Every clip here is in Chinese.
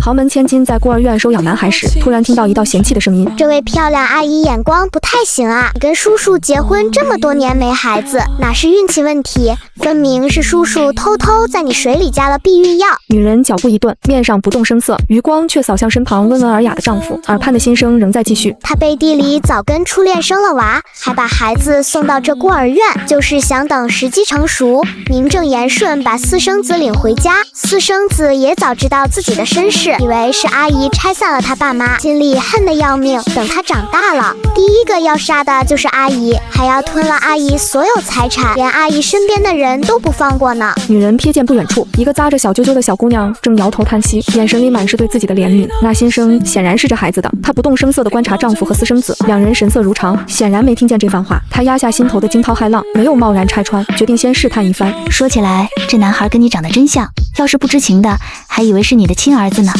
豪门千金在孤儿院收养男孩时，突然听到一道嫌弃的声音：“这位漂亮阿姨眼光不太行啊！你跟叔叔结婚这么多年没孩子，哪是运气问题？分明是叔叔偷偷在你水里加了避孕药。”女人脚步一顿，面上不动声色，余光却扫向身旁温文尔雅的丈夫，耳畔的心声仍在继续。他背地里早跟初恋生了娃，还把孩子送到这孤儿院，就是想等时机成熟，名正言顺把私生子领回家。私生子也早知道自己的身世，以为是阿姨拆散了他爸妈，心里恨得要命。等他长大了，第一个要杀的就是阿姨，还要吞了阿姨所有财产，连阿姨身边的人都不放过呢。女人瞥见不远处，一个扎着小揪揪的小姑娘正摇头叹息，眼神里满是对自己的怜悯。那心声显然是这孩子的。她不动声色地观察丈夫和私生子，两人神色如常，显然没听见这番话。她压下心头的惊涛骇浪，没有贸然拆穿，决定先试探一番。说起来，这男孩跟你长得真像，要是不知情的，还以为是你的亲儿子呢。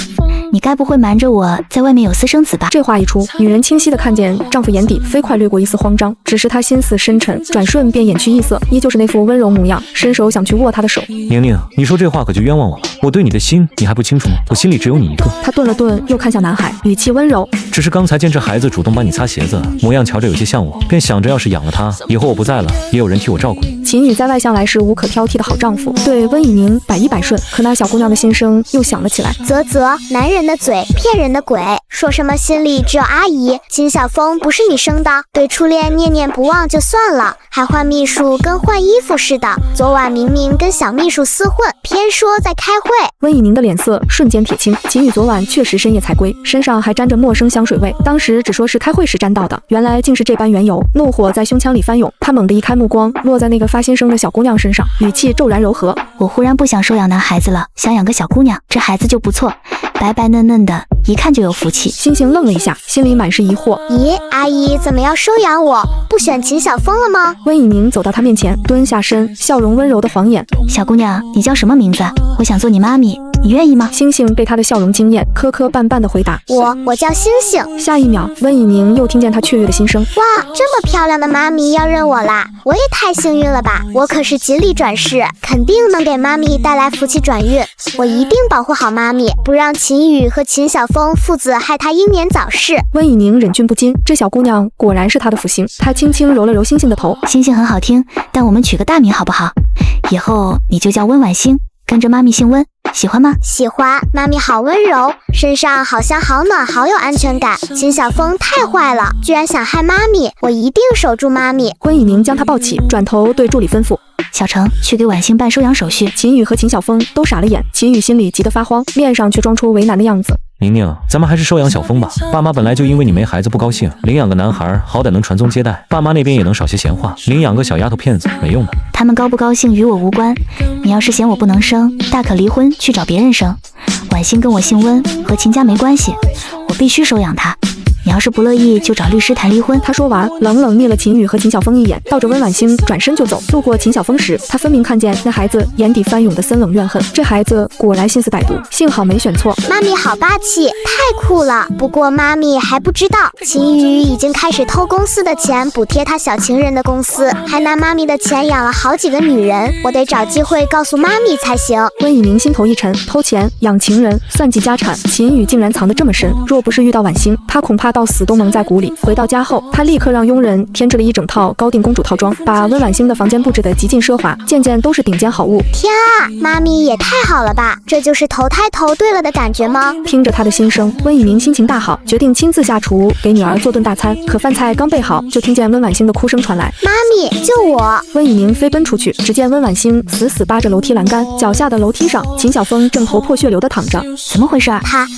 你该不会瞒着我在外面有私生子吧？这话一出，女人清晰地看见丈夫眼底飞快掠过一丝慌张，只是她心思深沉，转瞬便掩去异色，依旧是那副温柔模样，伸手想去握她的手。宁宁，你说这话可就冤枉我了，我对你的心你还不清楚吗？我心里只有你一个。她顿了顿，又看向男孩，语气温柔：“只是刚才见这孩子主动帮你擦鞋子，模样瞧着有些像我，便想着要是养了他，以后我不在了，也有人替我照顾你。”秦宇在外向来是无可挑剔的好丈夫，对温以宁百依百顺，可那小姑娘的心声又响了起来。啧啧，男人的嘴骗人的鬼，说什么心里只有阿姨。秦小峰不是你生的，对初恋念念不忘就算了，还换秘书跟换衣服似的。昨晚明明跟小秘书厮混，偏说在开会。温以宁的脸色瞬间铁青，秦宇昨晚确实深夜才归，身上还沾着陌生香水味，当时只说是开会时沾到的，原来竟是这般缘由。怒火在胸腔里翻涌，他猛地一开目光，落在那个发新生的小姑娘身上，语气骤然柔和：“我忽然不想收养男孩子了，想养个小姑娘，这孩子就不错，白白嫩嫩的，一看就有福气。”星星愣了一下，心里满是疑惑：“咦，阿姨怎么要收养我？不选秦小峰了吗？”温以宁走到她面前，蹲下身，笑容温柔的晃眼：“小姑娘，你叫什么名字？我想做你妈咪，你愿意吗？”星星被她的笑容惊艳，磕磕绊绊的回答：“我叫星星。”下一秒，温以宁又听见她雀跃的心声：“哇，这么漂亮的妈咪要认我啦！我也太幸运了吧！我可是锦鲤转世，肯定能给妈咪带来福气转运。我一定保护好妈咪，不让秦宇和秦小峰父子害她英年早逝。”温以宁忍俊不禁，这小姑娘果然是她的福星。她轻轻揉了揉星星的头：“星星很好听，但我们取个大名好不好？以后你就叫温婉星，跟着妈咪姓温，喜欢吗？”“喜欢，妈咪好温柔，身上好香好暖，好有安全感。秦小峰太坏了，居然想害妈咪，我一定守住妈咪。”温以宁将她抱起，转头对助理吩咐：“小程，去给婉星办收养手续。”秦宇和秦小峰都傻了眼，秦宇心里急得发慌，面上却装出为难的样子：“宁宁，咱们还是收养小峰吧。爸妈本来就因为你没孩子不高兴，领养个男孩好歹能传宗接代，爸妈那边也能少些闲话。领养个小丫头片子没用的。他们高不高兴与我无关，你要是嫌我不能生，大可离婚去找别人生。婉星跟我姓温，和秦家没关系，我必须收养她。你要是不乐意，就找律师谈离婚。”他说完，冷冷睨了秦宇和秦小峰一眼，抱着温婉星转身就走。路过秦小峰时，他分明看见那孩子眼底翻涌的森冷怨恨。这孩子果然心思歹毒，幸好没选错。妈咪好霸气，太酷了。不过妈咪还不知道，秦宇已经开始偷公司的钱补贴他小情人的公司，还拿妈咪的钱养了好几个女人。我得找机会告诉妈咪才行。温以宁心头一沉，偷钱、养情人、算计家产，秦宇竟然藏得这么深。若不是遇到婉星，他恐怕到死都蒙在鼓里。回到家后，他立刻让佣人添置了一整套高定公主套装，把温婉星的房间布置得极尽奢华，件件都是顶尖好物。天啊，妈咪也太好了吧！这就是投胎投对了的感觉吗？听着他的心声，温以宁心情大好，决定亲自下厨给女儿做顿大餐。可饭菜刚备好，就听见温婉星的哭声传来：“妈咪，救我！”温以宁飞奔出去，只见温婉星死死扒着楼梯栏杆，脚下的楼梯上，秦小峰正头破血流地躺着。怎么回事？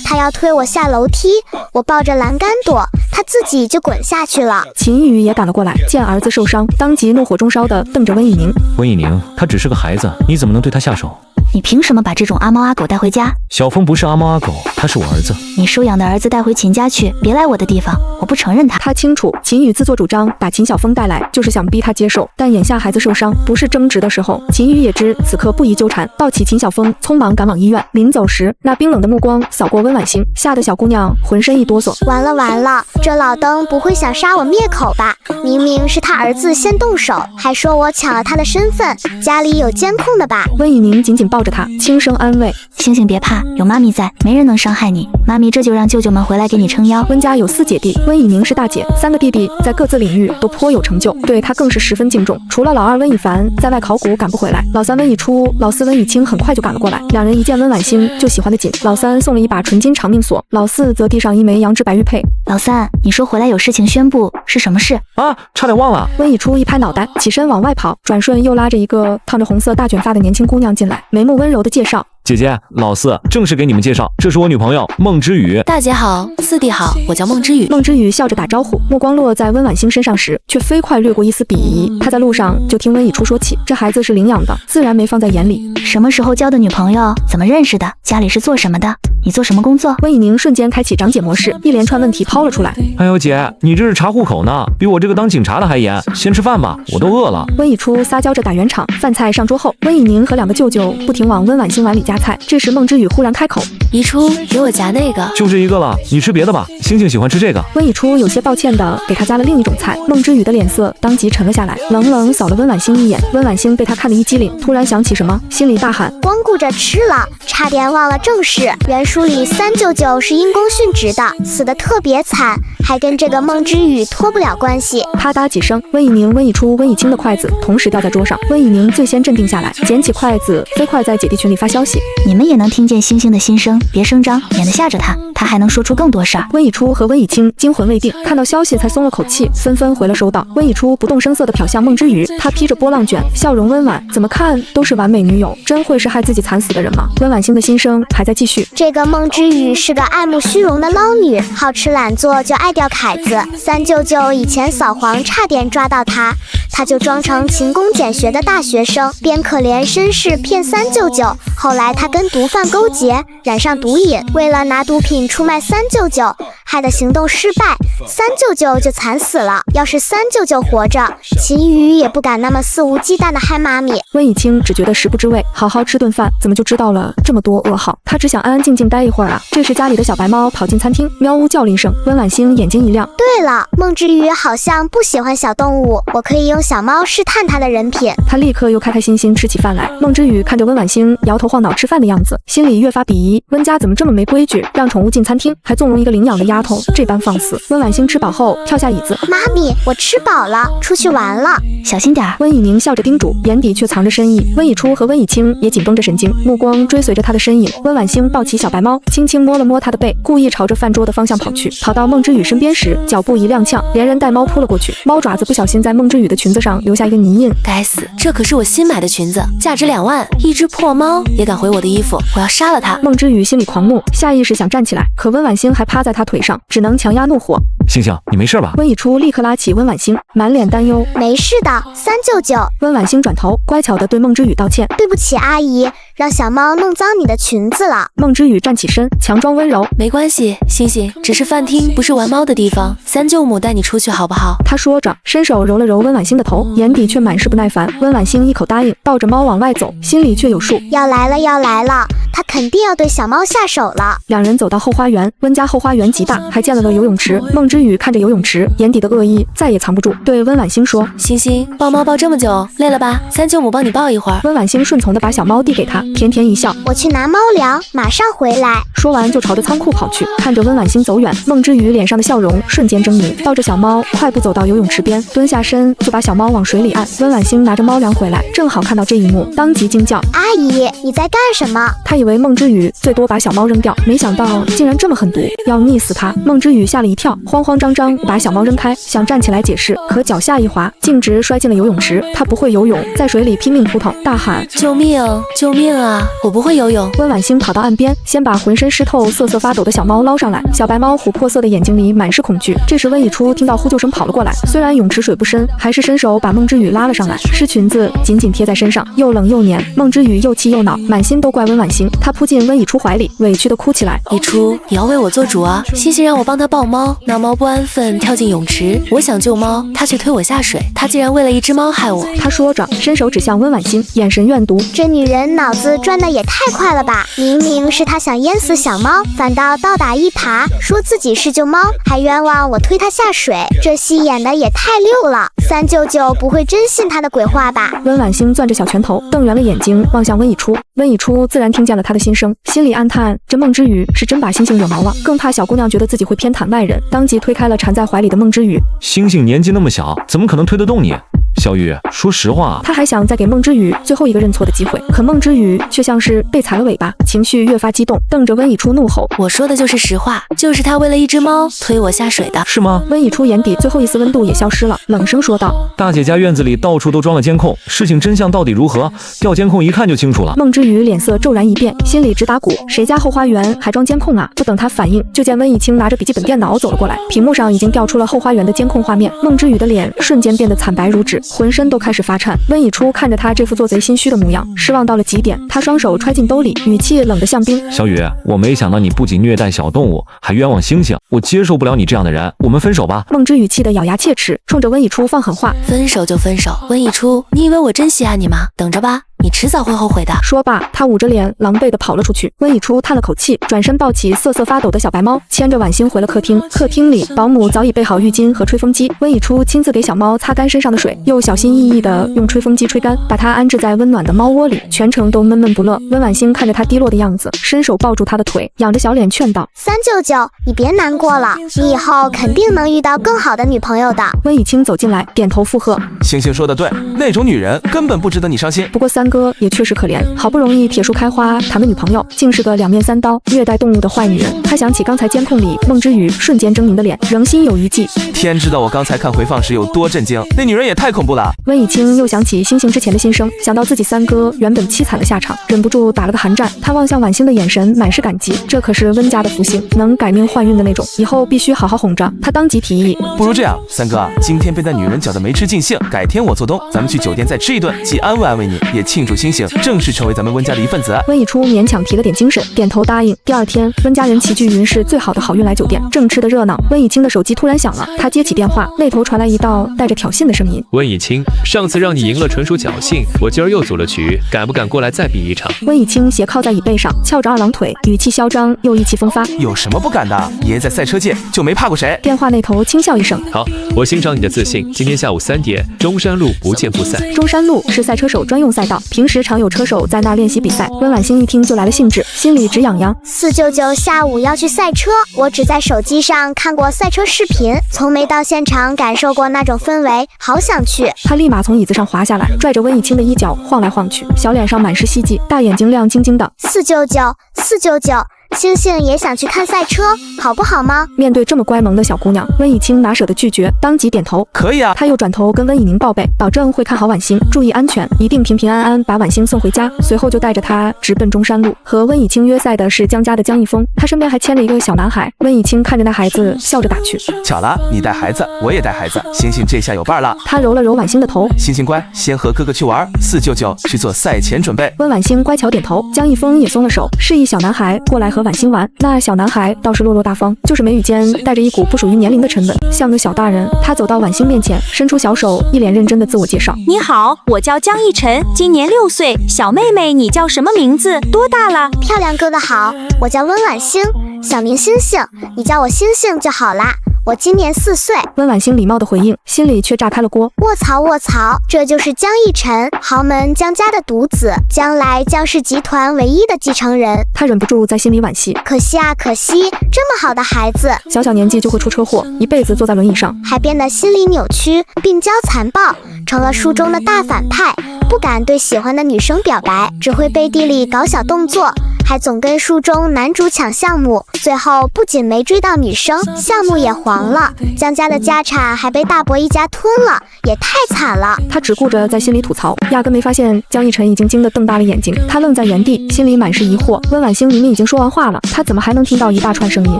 他要推我下楼梯，我抱着栏杆躲，他自己就滚下去了。秦宇也赶了过来，见儿子受伤，当即怒火中烧地瞪着温以宁：“温以宁，他只是个孩子，你怎么能对他下手？你凭什么把这种阿猫阿狗带回家？小峰不是阿猫阿狗，他是我儿子。你收养的儿子带回秦家去，别来我的地方，我不承认他。”他清楚秦宇自作主张把秦小峰带来，就是想逼他接受，但眼下孩子受伤，不是争执的时候。秦宇也知此刻不宜纠缠，抱起秦小峰，匆忙赶往医院。临走时，那冰冷的目光扫过温婉星，吓得小姑娘浑身一哆嗦。完了完了，这老登不会想杀我灭口吧？明明是他儿子先动手，还说我抢了他的身份，家里有监控的吧？温以宁紧紧抱着他，轻声安慰。星星别怕，有妈咪在，没人能伤害你。妈咪这就让舅舅们回来给你撑腰。温家有4姐弟，温以宁是大姐，3个弟弟在各自领域都颇有成就，对他更是十分敬重。除了老二温以凡在外考古赶不回来，老三温以初、老四温以清很快就赶了过来。两人一见温婉欣就喜欢得紧，老三送了一把纯金长命锁，老四则递上一枚羊脂白玉佩。老三，你说回来有事情宣布，是什么事啊？差点忘了。温以初一拍脑袋，起身往外跑，转瞬又拉着一个烫着红色大卷发的年轻姑娘进来，眉目温柔的介绍。姐姐，老四，正式给你们介绍，这是我女朋友孟之雨。大姐好，四弟好，我叫孟之雨。孟之雨笑着打招呼，目光落在温婉欣身上时，却飞快掠过一丝鄙夷。他在路上就听温以初说起，这孩子是领养的，自然没放在眼里。什么时候交的女朋友？怎么认识的？家里是做什么的？你做什么工作？温以宁瞬间开启长姐模式，一连串问题抛了出来。哎呦姐，你这是查户口呢，比我这个当警察的还严。先吃饭吧，我都饿了。温以初撒娇着打圆场，饭菜上桌后，温以宁和2个舅舅不停往温婉欣碗里夹菜。这时孟之雨忽然开口：姨初，给我夹那个。就这一个了，你吃别的吧。星星喜欢吃这个。温以初有些抱歉的给他夹了另一种菜。孟之雨的脸色当即沉了下来，冷冷扫了温婉欣一眼。温婉欣被他看得一激灵，突然想起什么，心里大喊：光顾着吃了，差点忘了正事。原书里3舅舅是因公殉职的，死得特别惨，还跟这个孟之雨脱不了关系。啪嗒几声，温以宁、温以初、温以清的筷子同时掉在桌上。温以宁最先镇定下来，捡起筷子，飞快在姐弟群里发消息：你们也能听见星星的心声，别声张，免得吓着他，他还能说出更多事儿。温以初和温以清惊魂未定，看到消息才松了口气，纷纷回了收到。温以初不动声色地瞟向孟之雨，她披着波浪卷，笑容温婉，怎么看都是完美女友，真会是害自己惨死的人吗？温婉欣的心声还在继续。这个孟之雨是个爱慕虚荣的捞女，好吃懒做就爱掉凯子。3舅舅以前扫黄差点抓到他，他就装成勤工俭学的大学生，编可怜身世骗3舅舅。后来他跟毒贩勾结，染上毒瘾，为了拿毒品出卖3舅舅，害得行动失败，3舅舅就惨死了。要是3舅舅活着，秦宇也不敢那么肆无忌惮的害妈咪。温以清只觉得食不知味，好好吃顿饭，怎么就知道了这么多噩耗？他只想安安静静待一会儿啊。这时家里的小白猫跑进餐厅，喵呜叫了一声，温婉欣眼睛一亮。对了，孟之雨好像不喜欢小动物，我可以用小猫试探它的人品。他立刻又开开心心吃起饭来。孟之雨看着温婉欣摇头晃脑吃饭的样子，心里越发鄙夷。温家怎么这么没规矩，让宠物进餐厅，还纵容一个领养的丫头这般放肆。温婉欣吃饱后跳下椅子，妈咪，我吃饱了，出去玩了，小心点儿。温以宁笑着叮嘱，眼底却藏着深意。温以初和温以清也紧绷着神经，目光追随着他的身影。温婉欣抱起小白猫，轻轻摸了摸他的背，故意朝着饭桌的方向跑去。跑到孟之雨身边时，脚步一踉跄，连人带猫扑了过去。猫爪子不小心在孟之雨的裙子上留下一个泥印。该死，这可是我新买的裙子，价值2万，一只破猫也敢毁我的衣服，我要杀了它！孟之雨心里狂怒，下意识想站起来，可温婉欣还趴在他腿上，只能强压怒火。星星，你没事吧？温以初立刻拉起温婉欣，满脸担忧。没事的，3舅舅。温婉欣转头，乖巧地对孟之雨道歉。对不起，阿姨，让小猫弄脏你的裙子了。孟之雨站起身，强装温柔。没关系，星星，只是饭厅不是玩猫的地方，3舅母带你出去好不好？他说着，伸手揉了揉温婉欣的头，眼底却满是不耐烦。温婉欣一口答应，抱着猫往外走，心里却有数。要来了，要来了，他肯定要对小猫下手了。两人走到后花园，温家后花园极大，还建了个游泳池。孟之雨看着游泳池，眼底的恶意再也藏不住，对温婉欣说：星星，抱猫抱这么久，累了吧？3舅母帮你抱一会儿。温婉欣顺从地把小猫递给他，甜甜一笑。我去拿猫粮，马上回来。说完就朝着仓库跑去。看着温婉欣走远，孟之雨脸上的笑容瞬间狰狞，抱着小猫快步走到游泳池边，蹲下身就把小猫往水里按。温婉欣拿着猫粮回来，正好看到这一幕，当即惊叫：阿姨，你在干什么？他以为孟之雨最多把小猫扔掉，没想到竟然这么狠毒，要溺死他。孟之雨吓了一跳，慌慌张张把小猫扔开，想站起来解释，可脚下一滑，径直摔进了游泳池。他不会游泳，在水里拼命扑腾，大喊：救命！救命啊！我不会游泳。温婉欣跑到岸边，先把浑身湿透、瑟瑟发抖的小猫捞上来。小白猫琥珀色的眼睛里满是恐惧。这时温以初听到呼救声跑了过来，虽然泳池水不深，还是伸手把孟之雨拉了上来。湿裙子紧紧贴在身上，又冷又黏。孟之雨又气又恼，满心都怪温婉欣。他扑进温以初怀里，委屈的哭起来：以初，你要为我做主啊！星星让我帮他抱猫，那猫猫不安分跳进泳池，我想救猫，他却推我下水，他竟然为了一只猫害我。他说着，伸手指向温婉欣，眼神怨毒。这女人脑子转得也太快了吧！明明是她想淹死小猫，反倒倒打一耙，说自己是救猫，还冤枉我推她下水，这戏演得也太溜了。三舅舅不会真信她的鬼话吧？温婉欣攥着小拳头，瞪圆了眼睛望向温以初。温以初自然听见了他的心声，心里暗叹：这孟之宇是真把星星惹毛了，更怕小姑娘觉得自己会偏袒外人，当即推开了缠在怀里的孟之宇。星星年纪那么小，怎么可能推得动你？小雨，说实话，他还想再给孟之宇最后一个认错的机会，可孟之宇却像是被踩了尾巴，情绪越发激动，瞪着温以初怒吼：我说的就是实话，就是他为了一只猫推我下水的，是吗？温以初眼底最后一丝温度也消失了，冷声说道：大姐家院子里到处都装了监控，事情真相到底如何？调监控一看就清楚了。孟之宇脸色骤然一变，心里直打鼓，谁家后花园还装监控啊？不等他反应，就见温以清拿着笔记本电脑走了过来，屏幕上已经调出了后花园的监控画面。孟之宇的脸瞬间变得惨白如纸，浑身都开始发颤。温以初看着他这副做贼心虚的模样，失望到了极点。他双手揣进兜里，语气冷得像冰：小雨，我没想到你不仅虐待小动物，还冤枉星星，我接受不了你这样的人，我们分手吧。孟之宇气得咬牙切齿，冲着温以初放狠话：分手就分手，温以初，你以为我真稀罕你吗？等着吧，你迟早会后悔的。说罢，他捂着脸狼狈地跑了出去。温以初叹了口气，转身抱起瑟瑟发抖的小白猫，牵着婉欣回了客厅。客厅里，保姆早已备好浴巾和吹风机，温以初亲自给小猫擦干身上的水，又小心翼翼地用吹风机吹干，把它安置在温暖的猫窝里，全程都闷闷不乐。温婉欣看着他低落的样子，伸手抱住他的腿，仰着小脸劝道：三舅舅，你别难过了，你以后肯定能遇到更好的女朋友的。温以清走进来，点头附和：星星说的对，那种女人根本不值得你伤心。不过三哥也确实可怜，好不容易铁树开花谈的女朋友，竟是个两面三刀、虐待动物的坏女人。他想起刚才监控里孟之宇瞬间狰狞的脸，仍心有余悸。天知道我刚才看回放时有多震惊，那女人也太恐怖了。温以清又想起星星之前的心声，想到自己三哥原本凄惨的下场，忍不住打了个寒战。他望向婉欣的眼神满是感激，这可是温家的福星，能改命换运的那种，以后必须好好哄着。他当即提议：不如这样，三哥，今天被那女人搅得没吃尽兴，改天我做东，咱们去酒店再吃一顿，既安慰安慰你，也庆祝星星正式成为咱们温家的一份子。温以初勉强提了点精神，点头答应。第二天，温家人齐聚云氏最好的好运来酒店，正吃得热闹，温以清的手机突然响了，他接起电话，那头传来一道带着挑衅的声音：温以清，上次让你赢了纯属侥幸，我今儿又组了局，敢不敢过来再比一场？温以清斜靠在椅背上，翘着二郎腿，语气嚣张又意气风发：有什么不敢的？爷在赛车界就没怕过谁。电话那头轻笑一声：好，我欣赏你的自信。今天下午3点，中山路不见不散。中山路是赛车手专用赛道，平时常有车手在那练习比赛。温婉欣一听就来了兴致，心里直痒痒。四舅舅下午要去赛车，我只在手机上看过赛车视频，从没到现场感受过那种氛围，好想去。他立马从椅子上滑下来，拽着温以清的衣角晃来晃去，小脸上满是希冀，大眼睛亮晶晶的。四舅舅，四舅舅，星星也想去看赛车，好不好吗？面对这么乖萌的小姑娘，温以清哪舍得拒绝，当即点头：可以啊。他又转头跟温以宁报备，保证会看好婉欣，注意安全，一定平平安安把婉欣送回家。随后就带着她直奔中山路。和温以清约赛的是江家的江一峰，他身边还牵了一个小男孩。温以清看着那孩子，笑着打趣：巧了，你带孩子，我也带孩子，星星这下有伴了。他揉了揉婉欣的头：星星乖，先和哥哥去玩，四舅舅去做赛前准备。温婉欣乖巧点头，江一峰也松了手，示意小男孩过来和婉欣玩。那小男孩倒是落落大方，就是眉宇间带着一股不属于年龄的沉稳，像个小大人。他走到婉欣面前，伸出小手，一脸认真的自我介绍：你好，我叫江逸晨，今年6岁。小妹妹，你叫什么名字？多大了？漂亮哥哥好，我叫温婉欣，小名星星，你叫我星星就好啦。我今年4岁。温婉欣礼貌的回应，心里却炸开了锅。卧槽卧槽，这就是江逸晨，豪门江家的独子，将来江氏集团唯一的继承人。他忍不住在心里惋惜，可惜啊可惜，这么好的孩子，小年纪就会出车祸，一辈子坐在轮椅上，还变得心理扭曲，病娇残暴，成了书中的大反派，不敢对喜欢的女生表白，只会背地里搞小动作，还总跟书中男主抢项目，最后不仅没追到女生，项目也黄了，江家的家产还被大伯一家吞了，也太惨了。他只顾着在心里吐槽，压根没发现江逸晨已经惊得瞪大了眼睛。他愣在原地，心里满是疑惑。温婉欣明明已经说完话了，他怎么还能听到一大串声音？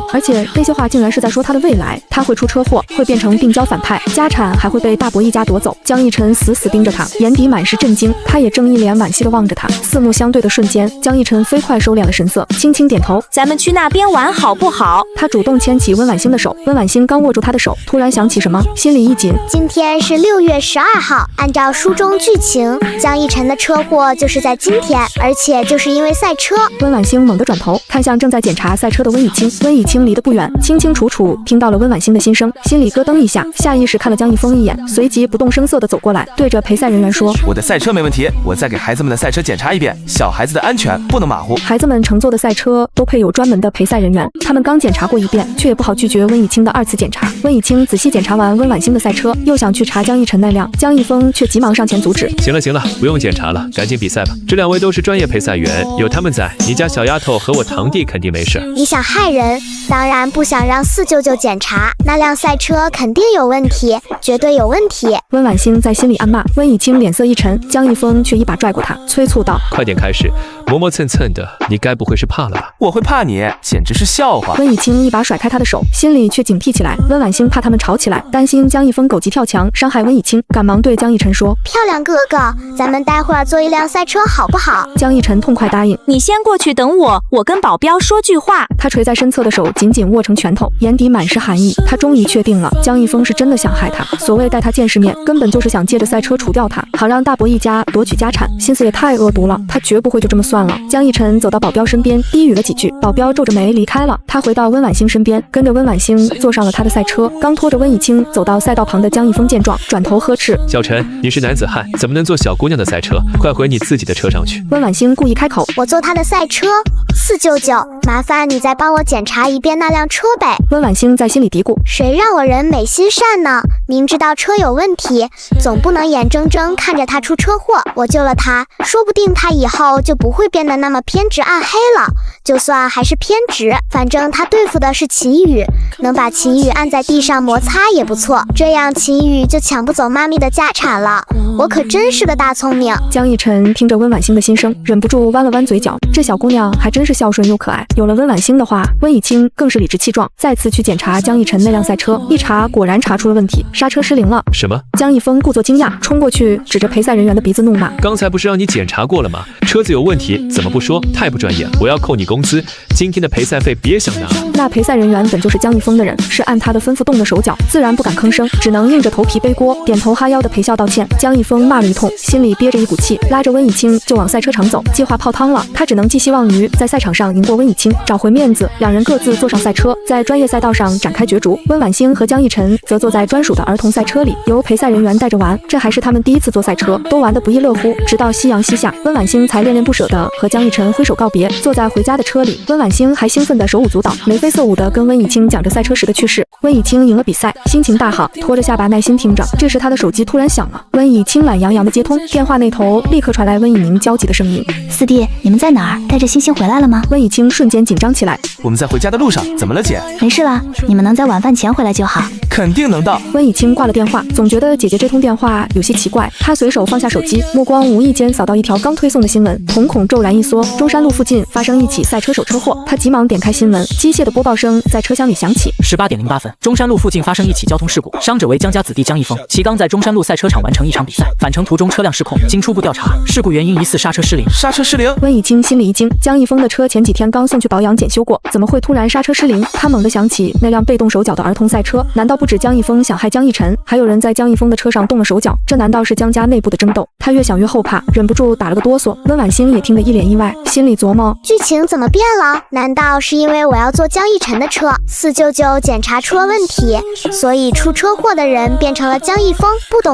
而且那些话竟然是在说他的未来，他会出车祸，会变成病娇反派，家产还会被大伯一家夺走。江逸晨死死盯着他，眼底满是震惊。他也正一脸惋惜地望着他，四目相对的瞬间，江逸晨飞快收敛敛了神色，轻轻点头。咱们去那边玩好不好？他主动牵起温婉星的手，温婉星刚握住他的手，突然想起什么，心里一紧。今天是6月12号，按照书中剧情，江一晨的车祸就是在今天，而且就是因为赛车。温婉星猛地转头，看向正在检查赛车的温以清。温以清离得不远，清清楚楚听到了温婉星的心声，心里咯噔一下，下意识看了江一峰一眼，随即不动声色地走过来，对着陪赛人员说：“我的赛车没问题，我再给孩子们的赛车检查一遍，小孩子的安全不能马虎。”孩子们乘坐的赛车都配有专门的陪赛人员，他们刚检查过一遍，却也不好拒绝温以清的2次检查。温以清仔细检查完温婉星的赛车，又想去查江一晨那辆，江一峰却急忙上前阻止。行了行了，不用检查了，赶紧比赛吧。这2位都是专业陪赛员，有他们在，你家小丫头和我堂弟肯定没事。你想害人，当然不想让4舅舅检查，那辆赛车肯定有问题，绝对有问题。温婉星在心里暗骂，温以清脸色一沉，江一峰却一把拽过他，催促道：“快点开始，磨磨蹭蹭的，你该不会是怕了吧？”我会怕你，简直是笑话。温以清一把甩开他的手，心里却警惕起来。温婉星怕他们吵起来，担心江一峰狗急跳墙伤害温以清，赶忙对江一晨说：“漂亮哥哥，咱们待会儿坐一辆赛车好不好？”江一晨痛快答应。你先过去等我，我跟保镖说句话。他垂在身侧的手紧紧握成拳头，眼底满是寒意。他终于确定了，江一峰是真的想害他。所谓带他见世面，根本就是想借着赛车除掉他，好让大伯一家夺取家产，心思也太恶毒了。他绝不会就这么算了。江一晨走到保镖身边，低语了几句，保镖皱着眉离开了。他回到温婉星身边，跟着温婉星坐上了他的赛车。刚拖着温以清走到赛道旁的江一峰见状，转头呵斥：“小陈，你是男子汉，怎么能坐小姑娘的赛车？快回你自己的车上去。”温婉星故意开口：“我坐他的赛车。4舅舅，麻烦你再帮我检查一遍那辆车呗。”温婉星在心里嘀咕：“谁让我人美心善呢？明知道车有问题，总不能眼睁睁看着他出车祸。我救了他，说不定他以后就不会变得那么偏执暗黑了。就算还是偏执，反正他对付的是秦宇，能把秦宇按在地上摩擦也不错，这样秦宇就抢不走妈咪的家产了。我可真是个大聪明。”江一晨听着温婉星的心声，忍不住弯了弯嘴角，这小姑娘还真是孝顺又可爱。有了温婉星的话，温以清更是理直气壮，再次去检查江一晨那辆赛车，一查果然查出了问题，刹车失灵了。什么？江一峰故作惊讶，冲过去指着陪赛人员的鼻子怒骂：“刚才不是让你检查过了吗？车子有问题怎么不说？太不专业，我要扣你工资，今天的陪赛费别想拿。”那陪赛人员本就是江一峰的人，是按他的吩咐动的手脚，自然不敢吭声，只能硬着头皮背锅，点头哈腰的陪笑道歉。江一峰骂了一通，心里憋着一股气，拉着温以清就往赛车场走，计划泡汤了。他只能寄希望于在赛场上赢过温以清，找回面子。两人各自坐上赛车，在专业赛道上展开角逐。温婉星和江一晨则坐在专属的儿童赛车里，由陪赛人员带着玩。这还是他们第一次坐赛车，都玩得不亦乐乎。直到夕阳西下，温婉星才恋恋不舍地和江一晨挥手告别，坐在回家的车里。温婉星还兴奋地手舞足蹈，眉飞色舞地跟温以清讲着赛车时的趣事。温以清赢了比赛，心情大好，拖着下巴耐心听着。这时他的手机突然响了，温以清懒洋洋地接通，电话那头立刻传来温以宁焦急的声音：“四弟，你们在哪儿？带着星星回来了吗？”温以清瞬间紧张起来：“我们在回家的路上，怎么了姐？”“没事啦，你们能在晚饭前回来就好。”“肯定能到。”温以清挂了电话，总觉得姐姐这通电话有些奇怪。她随手放下手机，目光无意间扫到一条刚推送的新闻，瞳孔骤然一缩，中山路附近发生一起赛车手车祸。她急忙点开新闻，机械的播报声在车厢里响起。18点08分，中山路附近发生一起交通事故，伤者为江家子弟江一峰，其刚在中山路赛车场完成一场比赛，返程途中车辆失控，经初步调查，事故原因疑似刹车失灵。刹车失灵？温以清心里一惊，江一峰的车前几天刚送去保养检修过，怎么会突然刹车失灵？他猛地想起那辆被动手脚的儿童赛车，难道不止江一峰想害江一晨，还有人在江一峰的车上动了手脚？这难道是江家内部的争斗？他越想越后怕，忍不住打了个哆嗦。温婉星也听得一脸意外，心里琢磨：剧情怎么变了？难道是因为我要坐江一晨的车，4舅舅检查出了问题，所以出车祸的人变成了江一峰？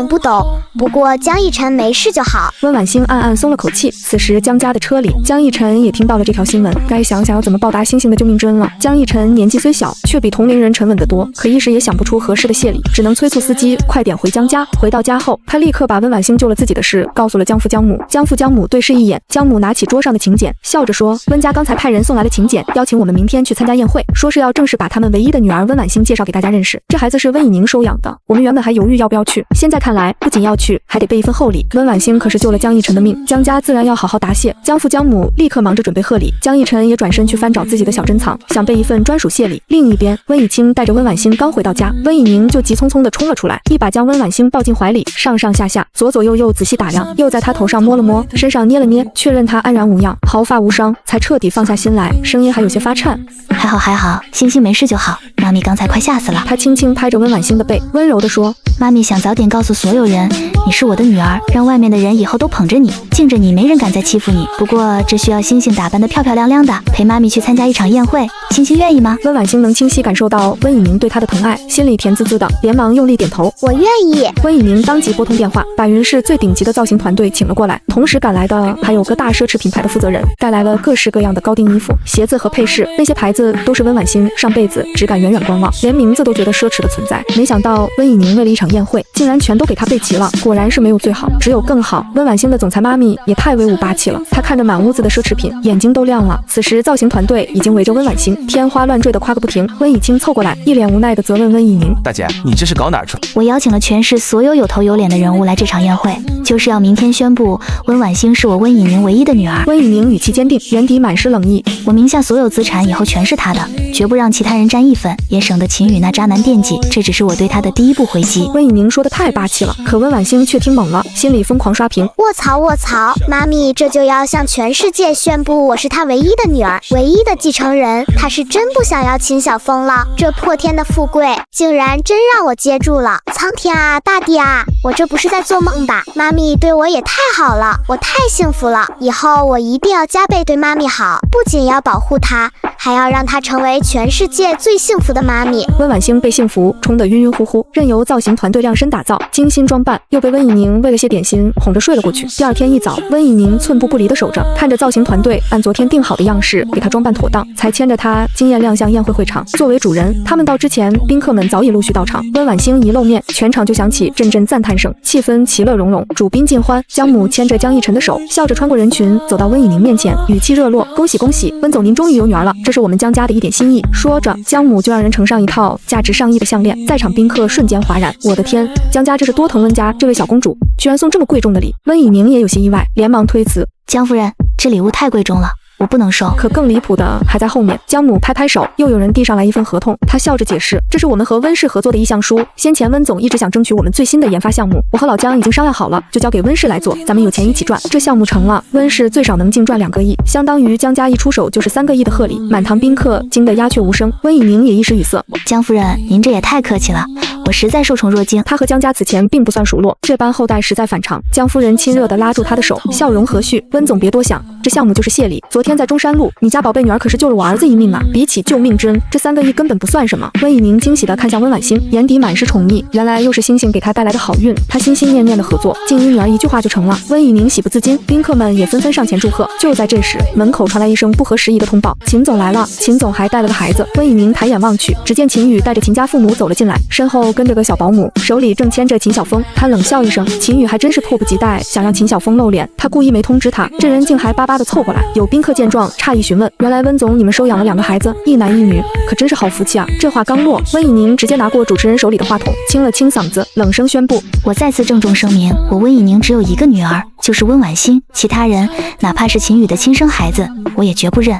不懂，不过江一晨没事就好。温婉星暗暗松了口气。此时江家的车里，江一晨也听到了这条新闻，该想想要怎么报答星星的救命之恩了。江一晨年纪虽小，却比同龄人沉稳得多，可一时也想不出合适的谢礼，只能催促司机快点回江家。回到家后，他立刻把温婉星救了自己的事告诉了江父江母。江父江母对视一眼，江母拿起桌上的请柬，笑着说：“温家刚才派人送来了请柬，邀请我们明天去参加宴会，说是要正式把他们唯一的女儿温婉星介绍给大家认识。这孩子是温以宁收养的，我们原本还犹豫要不要去，现在看来不仅要去，还得备一份厚礼。温婉星可是救了江一晨的命，江家自然要好好答谢。”江父江母立刻忙着准备贺礼，江一晨也转身去翻找自己的小珍藏，想备一份专属谢礼。另一边，温以清带着温婉星刚回到家，温以宁就急匆匆地冲了出来，一把将温婉星抱进怀里，上上下下左左右右仔细打量，又在她头上摸了摸，身上捏了捏，确认她安然无恙，毫发无伤，才彻底放下心来，声音还有些发颤。还好，星星没事就好。妈咪刚才快吓死了。他轻轻拍着温婉星的背，温柔地说：妈咪想早点告诉所有人，你是我的女儿，让外面的人以后都捧着你，敬着你，没人敢再欺负你。不过这需要星星打扮得漂漂亮亮的，陪妈咪去参加一场宴会。星星愿意吗？温婉星能清晰感受到温以宁对她的疼爱，心里甜滋滋的，连忙用力点头：我愿意。温以宁当即拨通电话，把云市最顶级的造型团队请了过来，同时赶来的还有个大奢侈品牌的负责人，带来了各式各样的高定衣服、鞋子和配饰，那些牌子都是温婉星上辈子只敢远远观望，连名字都觉得奢侈的存在。没想到温以宁为了一场宴会，竟然全都给他备齐了，果然是没有最好，只有更好。温婉星的总裁妈咪也太威武霸气了，她看着满屋子的奢侈品，眼睛都亮了。此时造型团队已经围着温婉星天花乱坠的夸个不停。温以清凑过来，一脸无奈地责问温以宁：大姐，你这是搞哪儿去？我邀请了全市所有有头有脸的人物来这场宴会，就是要明天宣布温婉星是我温以宁唯一的女儿。温以宁语气坚定，眼底满是冷意。我名下所有资产以后全是她的，绝不让其他人沾一分，也省得秦宇那渣男惦记。这只是我对她的第一步回击。温以宁说的太霸气了，可温婉星却听懵了，心里疯狂刷屏。卧槽！妈咪这就要向全世界宣布我是她唯一的女儿，唯一的继承人。她是真不想要秦晓峰了，这破天的富贵竟然真让我接住了。苍天啊，大地啊，我这不是在做梦吧？妈咪对我也太好了，我太幸福了，以后我一定要加倍对妈咪好，不仅要保护她，还要让她成为全世界最幸福的妈咪。温婉星被幸福冲得晕晕乎乎，任由造型团队量身打造、精心装扮，又被温以宁为了些点心哄着睡了过去。第二天一早，温以宁寸步不离地守着，看着造型团队按昨天定好的样式给她装扮妥当，才牵着她惊艳亮相宴会会场。作为主人，他们到之前，宾客们早已陆续到场。温婉星一露面，全场就响起阵阵赞叹声，气氛其乐融融，主宾尽欢。江母牵着江逸晨的手，笑着穿过人群，走到温以宁面前，语气热络：恭喜恭喜，温总您终于有女儿了，这是我们江家的一点心意。说着，江母就让人呈上一套价值上亿的项链，在场宾客瞬间哗然。我的天，江家这是多疼温家这位小公主，居然送这么贵重的礼。温以宁也有些意外，连忙推辞：江夫人，这礼物太贵重了，我不能收。可更离谱的还在后面，江母拍拍手，又有人递上来一份合同。她笑着解释，这是我们和温氏合作的意向书，先前温总一直想争取我们最新的研发项目，我和老江已经商量好了，就交给温氏来做，咱们有钱一起赚。这项目成了，温氏最少能净赚2个亿，相当于江家一出手就是3个亿的贺礼。满堂宾客惊得鸦雀无声，温以宁也一时语塞。江夫人，您这也太客气了，我实在受宠若惊。他和江家此前并不算熟络，这般厚待实在反常。江夫人亲热地拉住他的手，笑容和煦。温总别多想，这项目就是谢礼。昨天在中山路，你家宝贝女儿可是救了我儿子一命啊！比起救命之恩，这3个亿根本不算什么。温以宁惊喜地看向温婉星，眼底满是宠溺。原来又是星星给他带来的好运，他心心念念的合作，竟因女儿一句话就成了。温以宁喜不自禁，宾客们也纷纷上前祝贺。就在这时，门口传来一声不合时宜的通报：秦总来了。秦总还带了个孩子。温以宁抬眼望去，只见秦宇带着秦家父母走了进来，身后跟着个小保姆，手里正牵着秦晓峰。他冷笑一声，秦宇还真是迫不及待想让秦晓峰露脸，他故意没通知他，这人竟还巴巴地凑过来。有宾客见状诧异询问，原来温总你们收养了2个孩子，一男一女，可真是好福气啊。这话刚落，温以宁直接拿过主持人手里的话筒，清了清嗓子，冷声宣布：我再次郑重声明，我温以宁只有一个女儿，就是温婉星，其他人哪怕是秦宇的亲生孩子，我也绝不认。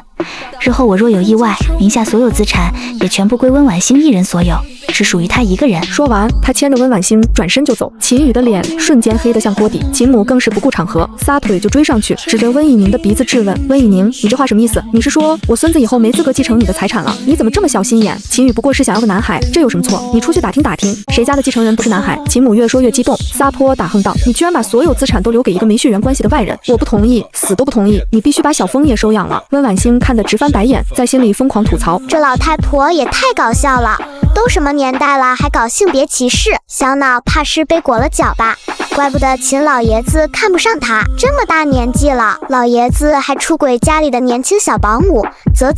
日后我若有意外，名下所有资产也全部归温婉星一人所有，只属于他一个人。说完，他牵着温婉星转身就走。秦宇的脸瞬间黑得像锅底，秦母更是不顾场合，撒腿就追上去，指着温以宁的鼻子质问：温以宁，你这话什么意思？你是说我孙子以后没资格继承你的财产了？你怎么这么小心眼？秦宇不过是想要个男孩，这有什么错？你出去打听打听，谁家的继承人不是男孩？秦母越说越激动，撒泼打横道：你居然把所有资产都留给一个没血缘关系的外人，我不同意，死都不同意！你必须把小峰也收养了。温婉星看得直翻白眼，在心里疯狂吐槽：这老太婆也太搞笑了，都什么年代了，还搞性别歧视？小脑怕是被裹了脚吧？怪不得秦老爷子看不上他，这么大年纪了，老爷子还出轨家里的年轻小保姆。啧，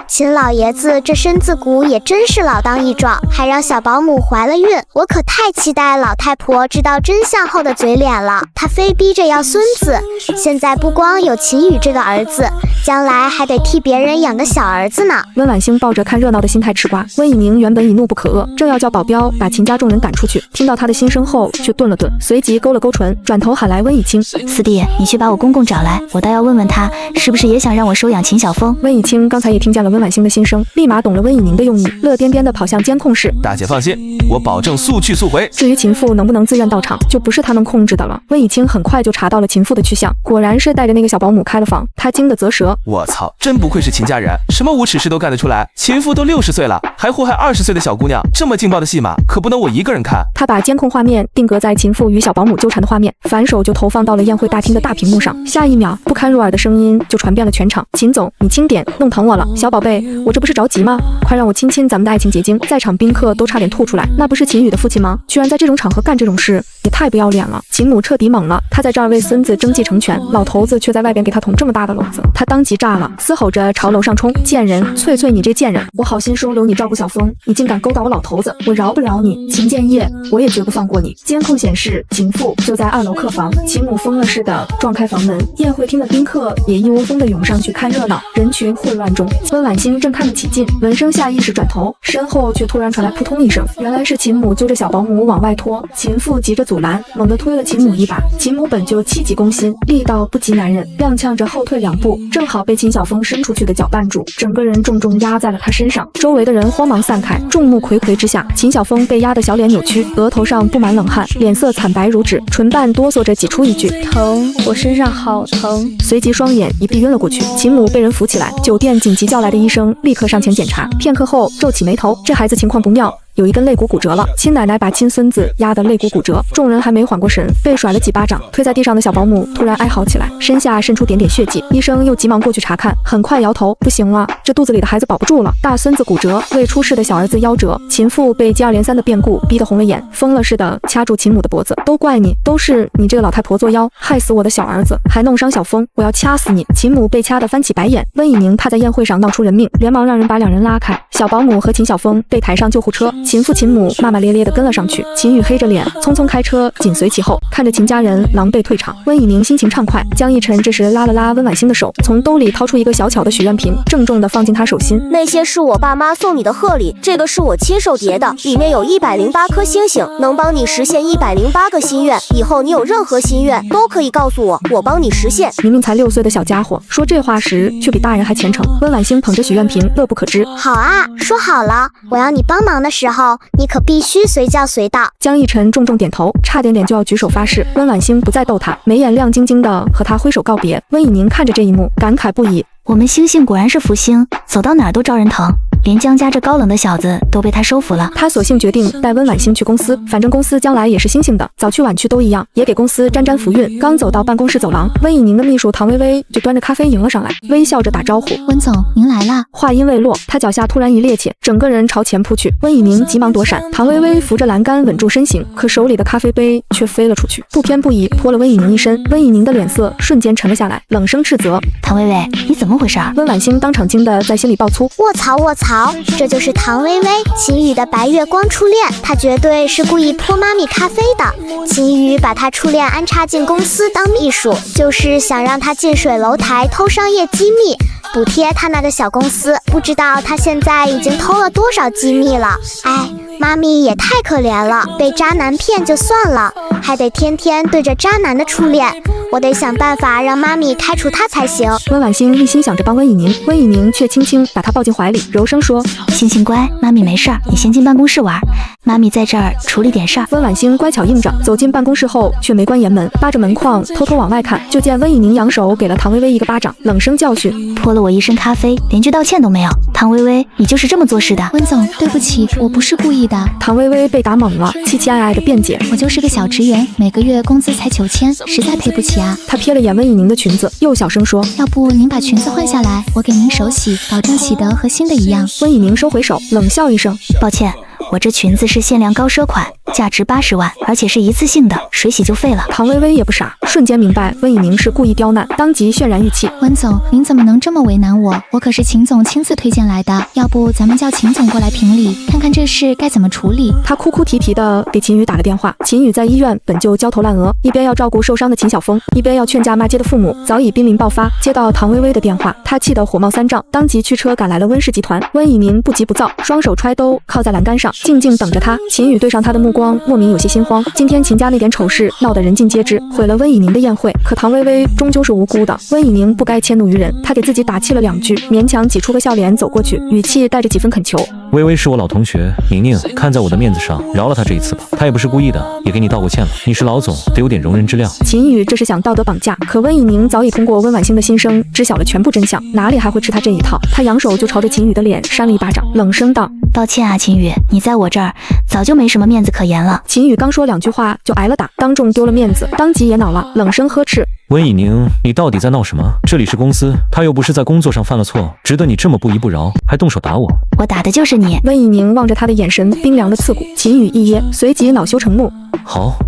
秦老爷子这身子骨也真是老当益壮，还让小保姆怀了孕，我可太期待老太婆知道真相后的嘴脸了。她非逼着要孙子，现在不光有秦宇这个儿子，将来还得替别人养个小儿子呢。温婉星抱着看热闹的心态吃瓜，温以宁原本已怒不可遏，正要叫保镖把秦家众人赶出去，听到他的心声后却顿了顿，随即更勾了勾唇，转头喊来温以清。四弟，你去把我公公找来，我倒要问问他，是不是也想让我收养秦晓峰。温以清刚才也听见了温婉欣的心声，立马懂了温以宁的用意，乐颠颠地跑向监控室。大姐放心，我保证速去速回。至于秦父能不能自愿到场，就不是他们控制的了。温以清很快就查到了秦父的去向，果然是带着那个小保姆开了房，他惊得啧舌。我操，真不愧是秦家人，什么无耻事都干得出来。秦父都60岁了，还祸害20岁的小姑娘，这么劲爆的戏码可不能我一个人看。他把监控画面定格在秦父与小保姆纠缠的画面，反手就投放到了宴会大厅的大屏幕上。下一秒，不堪入耳的声音就传遍了全场：“秦总，你轻点，弄疼我了，小宝贝，我这不是着急吗？快让我亲亲咱们的爱情结晶！”在场宾客都差点吐出来，那不是秦宇的父亲吗？居然在这种场合干这种事，也太不要脸了！秦母彻底懵了，他在这儿为孙子争继承权，老头子却在外边给他捅这么大的篓子，他当即炸了，嘶吼着朝楼上冲：“贱人，翠翠你这贱人！我好心收留你照顾小峰，你竟敢勾搭我老头子，我饶不饶你？秦建业，我也绝不放过你！”监控显示，秦父就在2楼客房，秦母疯了似的撞开房门，宴会厅的宾客也一窝蜂的涌上去看热闹，人群混乱中，温婉欣正看得起劲，闻声下意识转头，身后却突然传来扑通一声，原来是秦母揪着小保姆往外拖，秦父急着阻拦，猛地推了秦母一把，秦母本就气急攻心，力道不及男人，踉跄着后退2步，正好被秦晓峰伸出去的脚绊住，整个人重重压在了他身上，周围的人慌忙散开，众目睽睽之下，秦晓峰被压得小脸扭曲，额头上布满冷汗，脸色惨白如纸，唇瓣哆嗦着挤出一句：“疼，我身上好疼。”随即双眼一闭晕了过去。秦母被人扶起来，酒店紧急叫来的医生立刻上前检查，片刻后皱起眉头，这孩子情况不妙，有一根肋骨骨折了。亲奶奶把亲孙子压得肋骨骨折，众人还没缓过神，被甩了几巴掌，推在地上的小保姆突然哀嚎起来，身下渗出点点血迹。医生又急忙过去查看，很快摇头，不行了，这肚子里的孩子保不住了。大孙子骨折，未出世的小儿子夭折。秦父被接二连三的变故逼得红了眼，疯了似的掐住秦母的脖子，都怪你，都是你这个老太婆作妖，害死我的小儿子，还弄伤小峰，我要掐死你！秦母被掐得翻起白眼。温以宁怕在宴会上闹出人命，连忙让人把2人拉开。小保姆和秦晓峰被抬上救护车，秦父秦母骂骂咧咧地跟了上去，秦宇黑着脸匆匆开车紧随其后，看着秦家人狼狈退场，温以宁心情畅快。江逸晨这时拉了拉温婉欣的手，从兜里掏出一个小巧的许愿瓶，郑重地放进她手心。那些是我爸妈送你的贺礼，这个是我亲手叠的，里面有108颗星星，能帮你实现108个心愿，以后你有任何心愿都可以告诉我，我帮你实现。明明才6岁的小家伙，说这话时却比大人还虔诚。温婉欣捧着许愿瓶乐不可支。好啊，说好了，我要你帮忙的时候，你可必须随叫随到。江逸晨重重点头，差点就要举手发誓。温婉欣不再逗他，眉眼亮晶晶的和他挥手告别。温以宁看着这一幕，感慨不已。我们星星果然是福星，走到哪儿都招人疼，连江家这高冷的小子都被他收服了。他索性决定带温婉欣去公司，反正公司将来也是星星的，早去晚去都一样，也给公司沾沾福运。刚走到办公室走廊，温以宁的秘书唐薇薇就端着咖啡迎了上来，微笑着打招呼：“温总，您来啦。”话音未落，他脚下突然一趔趄，整个人朝前扑去。温以宁急忙躲闪，唐薇薇扶着栏杆稳住身形，可手里的咖啡杯却飞了出去，不偏不倚泼了温以宁一身。温以宁的脸色瞬间沉了下来，冷声斥责：“唐薇薇，你怎么回事？”温婉欣当场惊得在心里爆粗：“卧槽卧槽，这就是唐薇薇，秦宇的白月光初恋，他绝对是故意泼妈咪咖啡的。秦宇把他初恋安插进公司当秘书，就是想让他近水楼台偷商业机密，补贴他那个小公司。不知道他现在已经偷了多少机密了。哎，妈咪也太可怜了，被渣男骗就算了，还得天天对着渣男的初恋。我得想办法让妈咪开除他才行。”温婉欣一心想着帮温以宁，温以宁却轻轻把她抱进怀里，柔声说：“星星乖，妈咪没事儿，你先进办公室玩，妈咪在这儿处理点事儿。”温婉欣乖巧应着，走进办公室后却没关严门，扒着门框偷偷往外看，就见温以宁扬手给了唐薇薇一个巴掌，冷声教训：“泼了我一身咖啡，连句道歉都没有。唐薇薇，你就是这么做事的。”温总，对不起，我不是故意的。唐薇薇被打懵了，气气哀哀的辩解：“我就是个小职员，每个月工资才9000，实在赔不起啊。”她瞥了眼温以宁的裙子，又小声说：“要不您把裙子换下来，我给您手洗，保证洗得和新的一样。”温以宁收回手，冷笑一声：“抱歉，我这裙子是限量高奢款，价值80万，而且是一次性的，水洗就废了。”唐薇薇也不傻，瞬间明白温以宁是故意刁难，当即渲然欲泣：“温总，您怎么能这么为难我？我可是秦总亲自推荐来的，要不咱们叫秦总过来评理，看看这事该怎么处理。”他哭哭啼啼的给秦宇打了电话。秦宇在医院本就焦头烂额，一边要照顾受伤的秦晓峰，一边要劝架骂街的父母，早已濒临爆发。接到唐薇薇的电话，他气得火冒三丈，当即驱车赶来了温氏集团。温以宁不急不躁，双手揣兜靠在栏杆上，静静等着他。秦宇对上他的目光光莫名有些心慌。今天秦家那点丑事闹得人尽皆知，毁了温以宁的宴会。可唐薇薇终究是无辜的，温以宁不该迁怒于人。她给自己打气了2句，勉强挤出个笑脸走过去，语气带着几分恳求。薇薇是我老同学，宁宁，看在我的面子上，饶了她这一次吧。她也不是故意的，也给你道过歉了。你是老总，得有点容人之量。秦宇这是想道德绑架，可温以宁早已通过温婉星的心声知晓了全部真相，哪里还会吃他这一套？他扬手就朝着秦宇的脸扇了一巴掌，冷声道：抱歉啊，秦宇，你在我这儿早就没什么面子可言了。秦宇刚说2句话就挨了打，当众丢了面子，当即也恼了，冷声呵斥：温以宁，你到底在闹什么？这里是公司，他又不是在工作上犯了错，值得你这么不依不饶，还动手打我？我打的就是你。温以宁望着他的眼神冰凉的刺骨，秦宇一噎，随即恼羞成怒。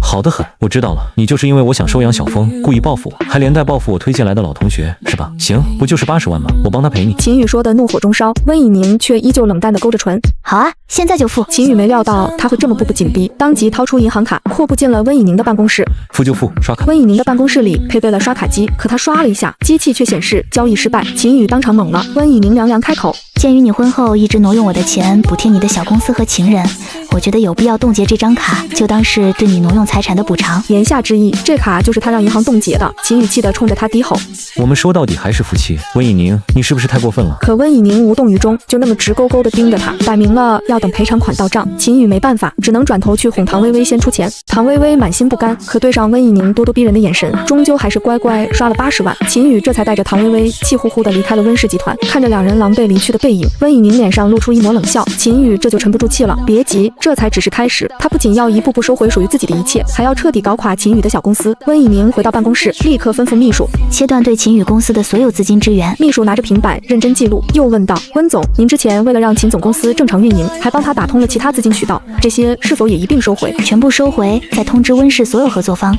好得很，我知道了，你就是因为我想收养小峰，故意报复我，还连带报复我推荐来的老同学，是吧？行，不就是80万吗？我帮他赔你。秦宇说的怒火中烧，温以宁却依旧冷淡的勾着唇。好啊，现在就付。秦宇没料到他会这么步步紧逼，当即掏出银行卡，阔步进了温以宁的办公室。付就付，刷卡。温以宁的办公室里配备了刷卡机，可他刷了一下，机器却显示交易失败。秦宇当场懵了。温以宁凉凉开口：鉴于你婚后一直挪用我的钱补贴你的小公司和情人，我觉得有必要冻结这张卡，就当是对你挪用财产的补偿。言下之意，这卡就是他让银行冻结的。秦宇气得冲着他低吼：我们说到底还是夫妻，温以宁，你是不是太过分了？可温以宁无动于衷，就那么直勾勾地盯着他，摆明了要等赔偿款到账。秦宇没办法，只能转头去哄唐薇薇先出钱。唐薇薇满心不甘，可对上温以宁咄咄逼人的眼神，终究还是乖乖刷了80万。秦宇这才带着唐薇薇气呼呼地离开了温氏集团。看着2人狼狈离去的背影，温以宁脸上露出一抹冷笑。秦宇这就沉不住气了，别急，这才只是开始。他不仅要一步步收回属于自己的一切，还要彻底搞垮秦宇的小公司。温以宁回到办公室，立刻吩咐秘书切断对秦宇公司的所有资金支援。秘书拿着平板认真记录，又问道：温总，您之前为了让秦总公司正常运营，还帮他打通了其他资金渠道，这些是否也一并收回？全部收回，再通知温氏所有合作方，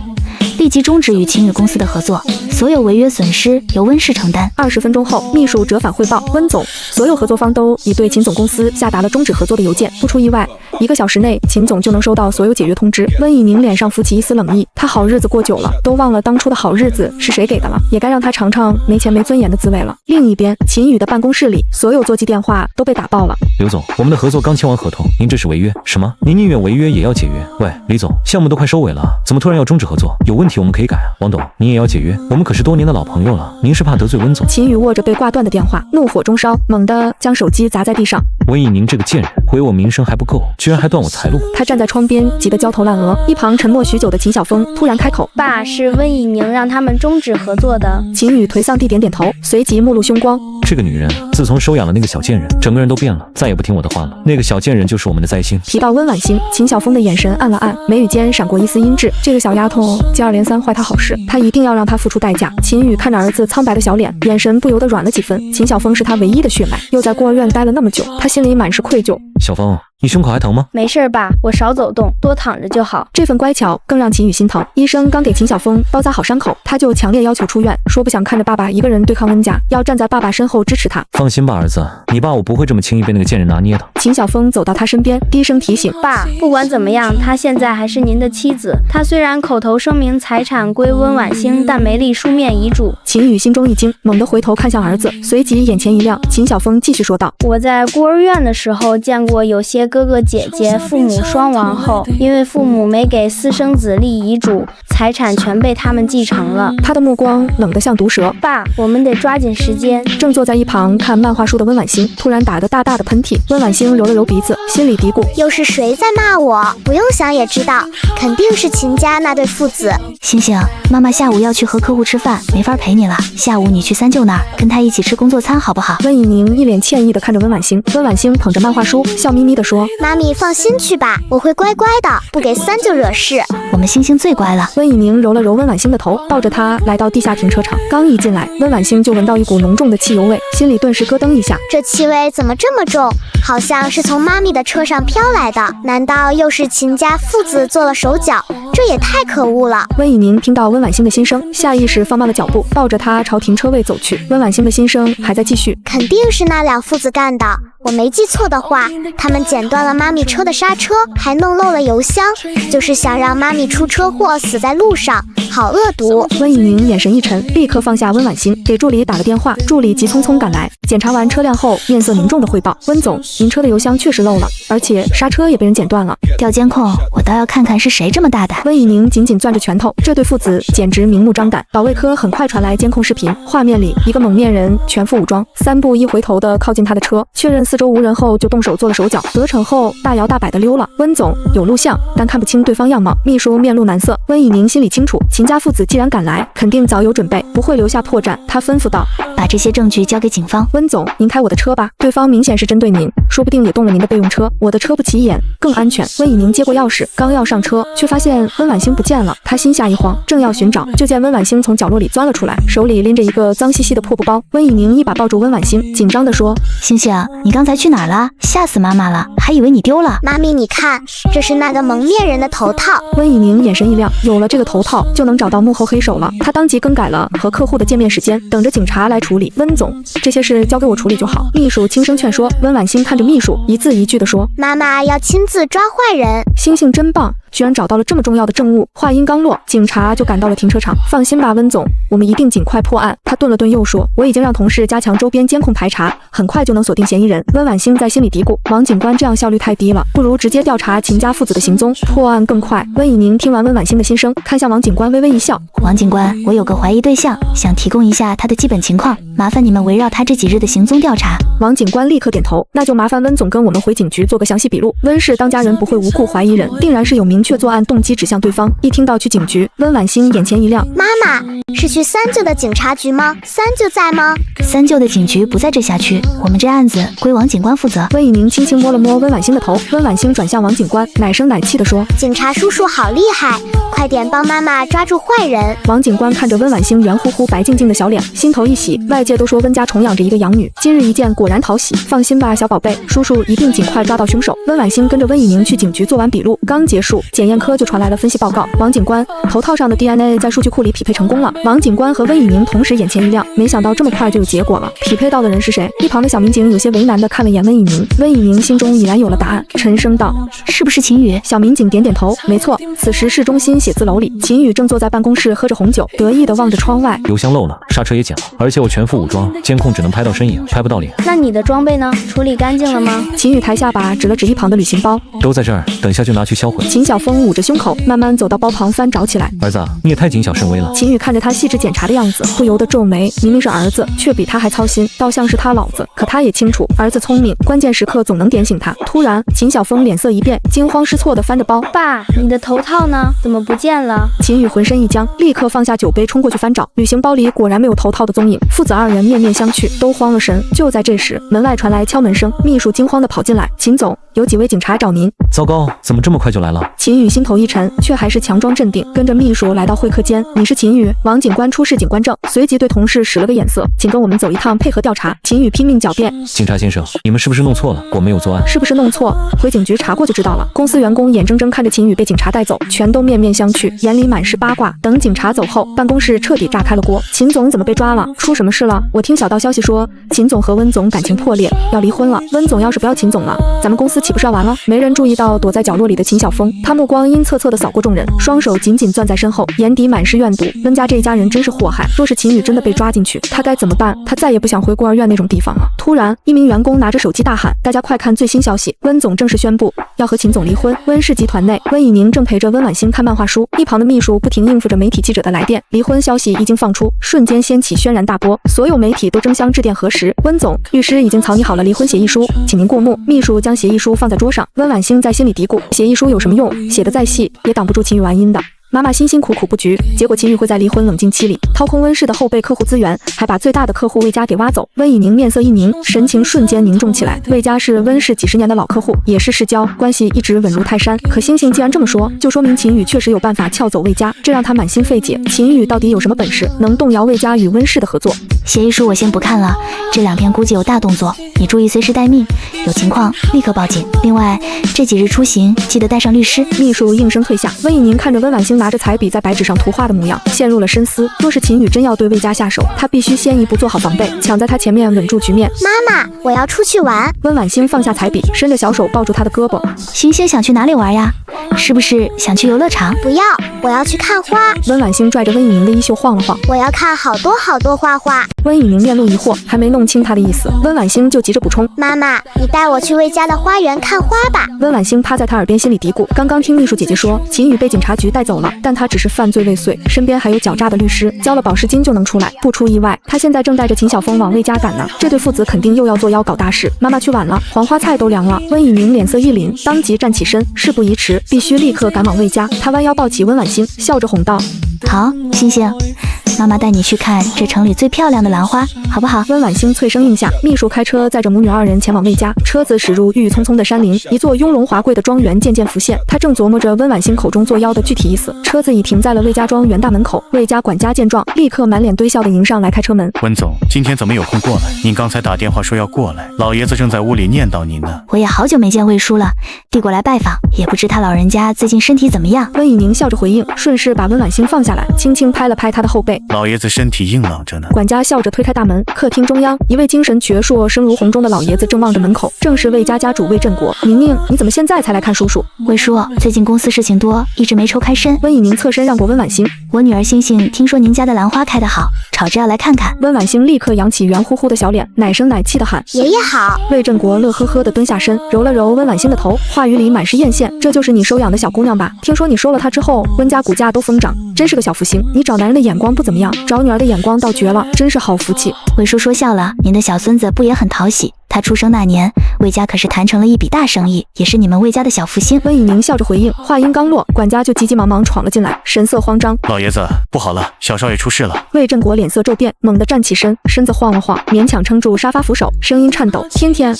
立即终止与秦宇公司的合作，所有违约损失由温氏承担。20分钟后，秘书折返汇报：温总，所有合作方都已对秦总公司下达了终止合作的邮件，不出意外，1个小时内秦总就能收到所有解约通知。温以宁脸上浮起一丝冷意，他好日子过久了，都忘了当初的好日子是谁给的了，也该让他尝尝没钱没尊严的滋味了。另一边，秦宇的办公室里，所有座机电话都被打爆了。刘总，我们的合作刚签完合同，您这是违约？什么？您宁愿违约也要解约？喂，李总，项目都快收尾了，怎么突然要终止合作？有问题我们可以改啊。王董，您也要解约？我们可是多年的老朋友了，您是怕得罪温总？秦宇握着被挂断的电话，怒火中烧，猛地将手机砸在地上。温以宁这个贱人，毁我名声还不够，居然还断我财路。他站在窗边，急得焦头烂额。一旁沉默许久的秦晓峰突然开口：爸，是温以宁让他们终止合作的。秦宇颓丧地点点头，随即目露凶光。这个女人自从收养了那个小贱人，整个人都变了，再也不听我的话了。那个小贱人就是我们的灾星。提到温婉星，秦晓峰的眼神暗了暗，眉宇间闪过一丝阴鸷。这个小丫头接二连三坏他好事，他一定要让她付出代价。秦宇看着儿子苍白的小脸，眼神不由得软了几分。秦晓峰是他唯一的血脉，又在孤儿院待了那么久，他心里满是愧疚。小峰，你胸口还疼吗？没事爸，我少走动，多躺着就好。这份乖巧更让秦宇心疼。医生刚给秦晓峰包扎好伤口，他就强烈要求出院，说不想看着爸爸一个人对抗温家，要站在爸爸身后支持他。放心吧，儿子，你爸我不会这么轻易被那个贱人拿捏的。秦晓峰走到他身边，低声提醒：爸，不管怎么样，她现在还是您的妻子。她虽然口头声明财产归温婉星，但没立书面遗嘱。秦宇心中一惊，猛地回头看向儿子，随即眼前一亮。秦晓峰继续说道：我在孤儿院的时候见过有些哥哥姐姐父母双亡后，因为父母没给私生子立遗嘱，财产全被他们继承了。他的目光冷得像毒蛇。爸，我们得抓紧时间。正坐在一旁看漫画书的温婉星突然打个大大的喷嚏。温婉星揉了揉鼻子，心里嘀咕：又是谁在骂我？不用想也知道，肯定是秦家那对父子。星星，妈妈下午要去和客户吃饭，没法陪你了。下午你去三舅那儿跟他一起吃工作餐好不好？温以宁一脸歉意地看着温婉星。温婉星捧着漫画书，笑眯眯地说：妈咪放心去吧，我会乖乖的，不给三舅惹事。我们星星最乖了。温以宁揉了揉温婉星的头，抱着她来到地下停车场。刚一进来，温婉星就闻到一股浓重的汽油味，心里顿时咯噔一下。这气味怎么这么重？好像是从妈咪的车上飘来的。难道又是秦家父子做了手脚？这这也太可恶了。温以宁听到温婉欣的心声，下意识放慢了脚步，抱着她朝停车位走去。温婉欣的心声还在继续，肯定是那两父子干的。我没记错的话，他们剪断了妈咪车的刹车，还弄漏了油箱，就是想让妈咪出车祸死在路上，好恶毒。温以宁眼神一沉，立刻放下温婉欣，给助理打了电话。助理急匆匆赶来，检查完车辆后，面色凝重的汇报：温总，您车的油箱确实漏了，而且刹车也被人剪断了。调监控，我倒要看看是谁这么大胆。温以宁紧紧攥着拳头，这对父子简直明目张胆。保卫科很快传来监控视频，画面里一个蒙面人全副武装，3步1回头的靠近他的车，确认四周无人后就动手做了手脚，得逞后大摇大摆的溜了。温总有录像，但看不清对方样貌。秘书面露难色，温以宁心里清楚，秦家父子既然赶来，肯定早有准备，不会留下破绽。他吩咐道：把这些证据交给警方。温总，您开我的车吧，对方明显是针对您，说不定也动了您的备用车，我的车不起眼，更安全。温以宁接过钥匙，刚要上车，却发现温婉欣不见了。他心下一慌，正要寻找，就见温婉欣从角落里钻了出来，手里拎着一个脏兮兮的破布包。温以宁一把抱住温婉欣，紧张地说：星星，你刚才去哪儿了？吓死妈妈了，还以为你丢了。妈咪，你看，这是那个蒙面人的头套。温以宁眼神一亮，有了这个头套，就能找到幕后黑手了。他当即更改了和客户的见面时间，等着警察来处理。温总，这些事交给我处理就好。秘书轻声劝说。温婉欣看着秘书，一字一句地说：妈妈要亲自抓坏人。星星真棒，居然找到了这么重要的证物。话音刚落，警察就赶到了停车场。放心吧，温总，我们一定尽快破案。他顿了顿，又说：我已经让同事加强周边监控排查，很快就能锁定嫌疑人。温婉欣在心里嘀咕：王警官这样效率太低了，不如直接调查秦家父子的行踪，破案更快。温以宁听完温婉欣的心声，看向王警官，微微一笑：王警官，我有个怀疑对象，想提供一下他的基本情况，麻烦你们围绕他这几日的行踪调查。王警官立刻点头：那就麻烦温总跟我们回警局做个详细笔录。温氏当家人不会无故怀疑人，定然是有明确作案动机指向对方。一听到去警局，温婉欣眼前一亮：妈妈，是去三舅的警察局吗？三舅在吗？三舅的警局不在这辖区，我们这案子归王警官负责。温以宁轻轻摸了摸温婉欣的头，温婉欣转向王警官，奶声奶气地说：警察叔叔好厉害，快点帮妈妈抓住坏人。王警官看着温婉欣圆乎乎白净净的小脸，心头一喜。外界都说温家宠养着一个养女，今日一见果然讨喜。放心吧，小宝贝，叔叔一定尽快抓到凶手。温婉欣跟着温以宁去警局做完笔录，刚结束，检验科就传来了分析报告。王警官，头套上的 DNA 在数据库里匹配成功了。王警官和温以宁同时眼前一亮，没想到这么快就有结果了。匹配到的人是谁？一旁的小民警有些为难的看了眼温以宁，温以宁心中已然有了答案，沉声道：是不是秦宇？小民警点点头，没错。此时市中心写字楼里，秦宇正坐在办公室喝着红酒，得意地望着窗外。油箱漏了，刹车也剪了，而且我全副武装，监控只能拍到身影，拍不到脸。那你的装备呢？处理干净了吗？秦宇抬下巴，指了指一旁的旅行包，都在这儿，等下就拿去销毁。秦晓峰捂着胸口，慢慢走到包旁翻找起来。儿子，你也太谨小慎微了。秦宇看着他细致检查的样子，不由得皱眉。明明是儿子，却比他还操心，倒像是他老子。可他也清楚，儿子聪明，关键时刻总能点醒他。突然，秦晓峰脸色一变，惊慌失措地翻着包。爸，你的头套呢？怎么不见了？秦宇浑身一僵，立刻放下酒杯，冲过去翻找。旅行包里果然没有头套的踪影。父子二人面面相觑，都慌了神。就在这时，门外传来敲门声，秘书惊慌地跑进来：秦总，有几位警察找您。糟糕，怎么这么快就来了？秦宇心头一沉，却还是强装镇定，跟着秘书来到会客间。你是秦宇？王警官出示警官证，随即对同事使了个眼色，请跟我们走一趟，配合调查。秦宇拼命狡辩：警察先生，你们是不是弄错了？我没有作案。是不是弄错？回警局查过就知道了。公司员工眼睁睁看着秦宇被警察带走，全都面面相觑，眼里满是八卦。等警察走后，办公室彻底炸开了锅。秦总怎么被抓了？出什么事了？我听小道消息说，秦总和温总感情破裂，要离婚了。温总要是不要秦总了，咱们公司岂不是要完了？没人注意到躲在角落里的秦晓峰，他目光阴恻恻地扫过众人，双手紧紧攥在身后，眼底满是怨毒。温家这一家人真是祸害，若是秦宇真的被抓进去，他该怎么办？他再也不想回孤儿院那种地方了。突然，一名员工拿着手机大喊：大家快看最新消息，温总正式宣布要和秦总离婚。温氏集团内，温以宁正陪着温婉欣看漫画书，一旁的秘书不停应付着媒体记者的来电。离婚消息一经放出，瞬间掀起轩然大波，所有媒体都争相致电核实。温总，律师已经草拟好了离婚协议书，请您过目。秘书将协议书放在桌上，温婉欣在心里嘀咕：协议书有什么用？写的再细，也挡不住秦宇玩阴的。妈妈辛辛苦苦布局，结果秦宇会在离婚冷静期里掏空温氏的后备客户资源，还把最大的客户魏家给挖走。温以宁面色一凝，神情瞬间凝重起来。魏家是温氏几十年的老客户，也是世交，关系一直稳如泰山。可星星既然这么说，就说明秦宇确实有办法撬走魏家，这让他满心费解。秦宇到底有什么本事，能动摇魏家与温氏的合作？协议书我先不看了，这2天估计有大动作，你注意随时待命，有情况立刻报警。另外，这几日出行记得带上律师。秘书应声退下。温以宁看着温婉星拿着彩笔在白纸上涂画的模样，陷入了深思。若是秦宇真要对魏家下手，他必须先一步做好防备，抢在他前面稳住局面。妈妈，我要出去玩。温婉星放下彩笔，伸着小手抱住他的胳膊。星星想去哪里玩呀？是不是想去游乐场？不要，我要去看花。温婉星拽着温以宁的衣袖晃了晃。我要看好多好多花花。温以宁面露疑惑，还没弄清他的意思，温婉星就急着补充：妈妈，你带我去魏家的花园看花吧。温婉星趴在他耳边心里嘀咕：刚刚听秘书姐姐说秦宇被警察局带走了，但他只是犯罪未遂，身边还有狡诈的律师，交了保释金就能出来。不出意外，他现在正带着秦晓峰往魏家赶呢。这对父子肯定又要作妖搞大事。妈妈去晚了，黄花菜都凉了。温以宁脸色一凛，当即站起身，事不宜迟，必须立刻赶往魏家。他弯腰抱起温婉星，笑着哄道：好，星星，妈妈带你去看这城里最漂亮的兰花，好不好？温婉星脆声应下。秘书开车载着母女2人前往魏家，车子驶入郁郁葱葱的山林，一座雍容华贵的庄园渐渐浮现。他正琢磨着温婉星口中作妖的具体意思，车子已停在了魏家庄园大门口。魏家管家见状，立刻满脸堆笑地迎上来开车门。温总，今天怎么有空过来？您刚才打电话说要过来，老爷子正在屋里念叨您呢。我也好久没见魏叔了，递过来拜访，也不知他老人家最近身体怎么样。温以宁笑着回应，顺势把温婉星放下来，轻轻拍了拍他的后背。老爷子身体硬朗着呢。管家笑着推开大门，客厅中央，一位精神矍铄、声如洪钟的老爷子正望着门口，正是魏家家主魏振国。宁宁，你怎么现在才来看叔叔？魏叔，最近公司事情多，一直没抽开身。温以宁侧身让过温婉星。我女儿星星听说您家的兰花开得好，吵着要来看看。温婉星立刻扬起圆乎乎的小脸，奶声奶气地喊：爷爷好。魏振国乐呵呵地蹲下身，揉了揉温婉星的头，话语里满是艳羡。这就是你收养的小姑娘吧？听说你收了她之后，温家股价都疯涨，真是个小福星。你找男人的眼光不怎么样，找女儿的眼光倒绝了，真是好福气。魏叔说笑了，您的小孙子不也很讨喜？他出生那年，魏家可是谈成了一笔大生意，也是你们魏家的小福星。温以宁笑着回应，话音刚落，管家就急急忙忙闯了进来，神色慌张。老爷子，不好了，小少爷出事了。魏振国脸色骤变，猛地站起身，身子晃了晃，勉强撑住沙发扶手，声音颤抖：天天，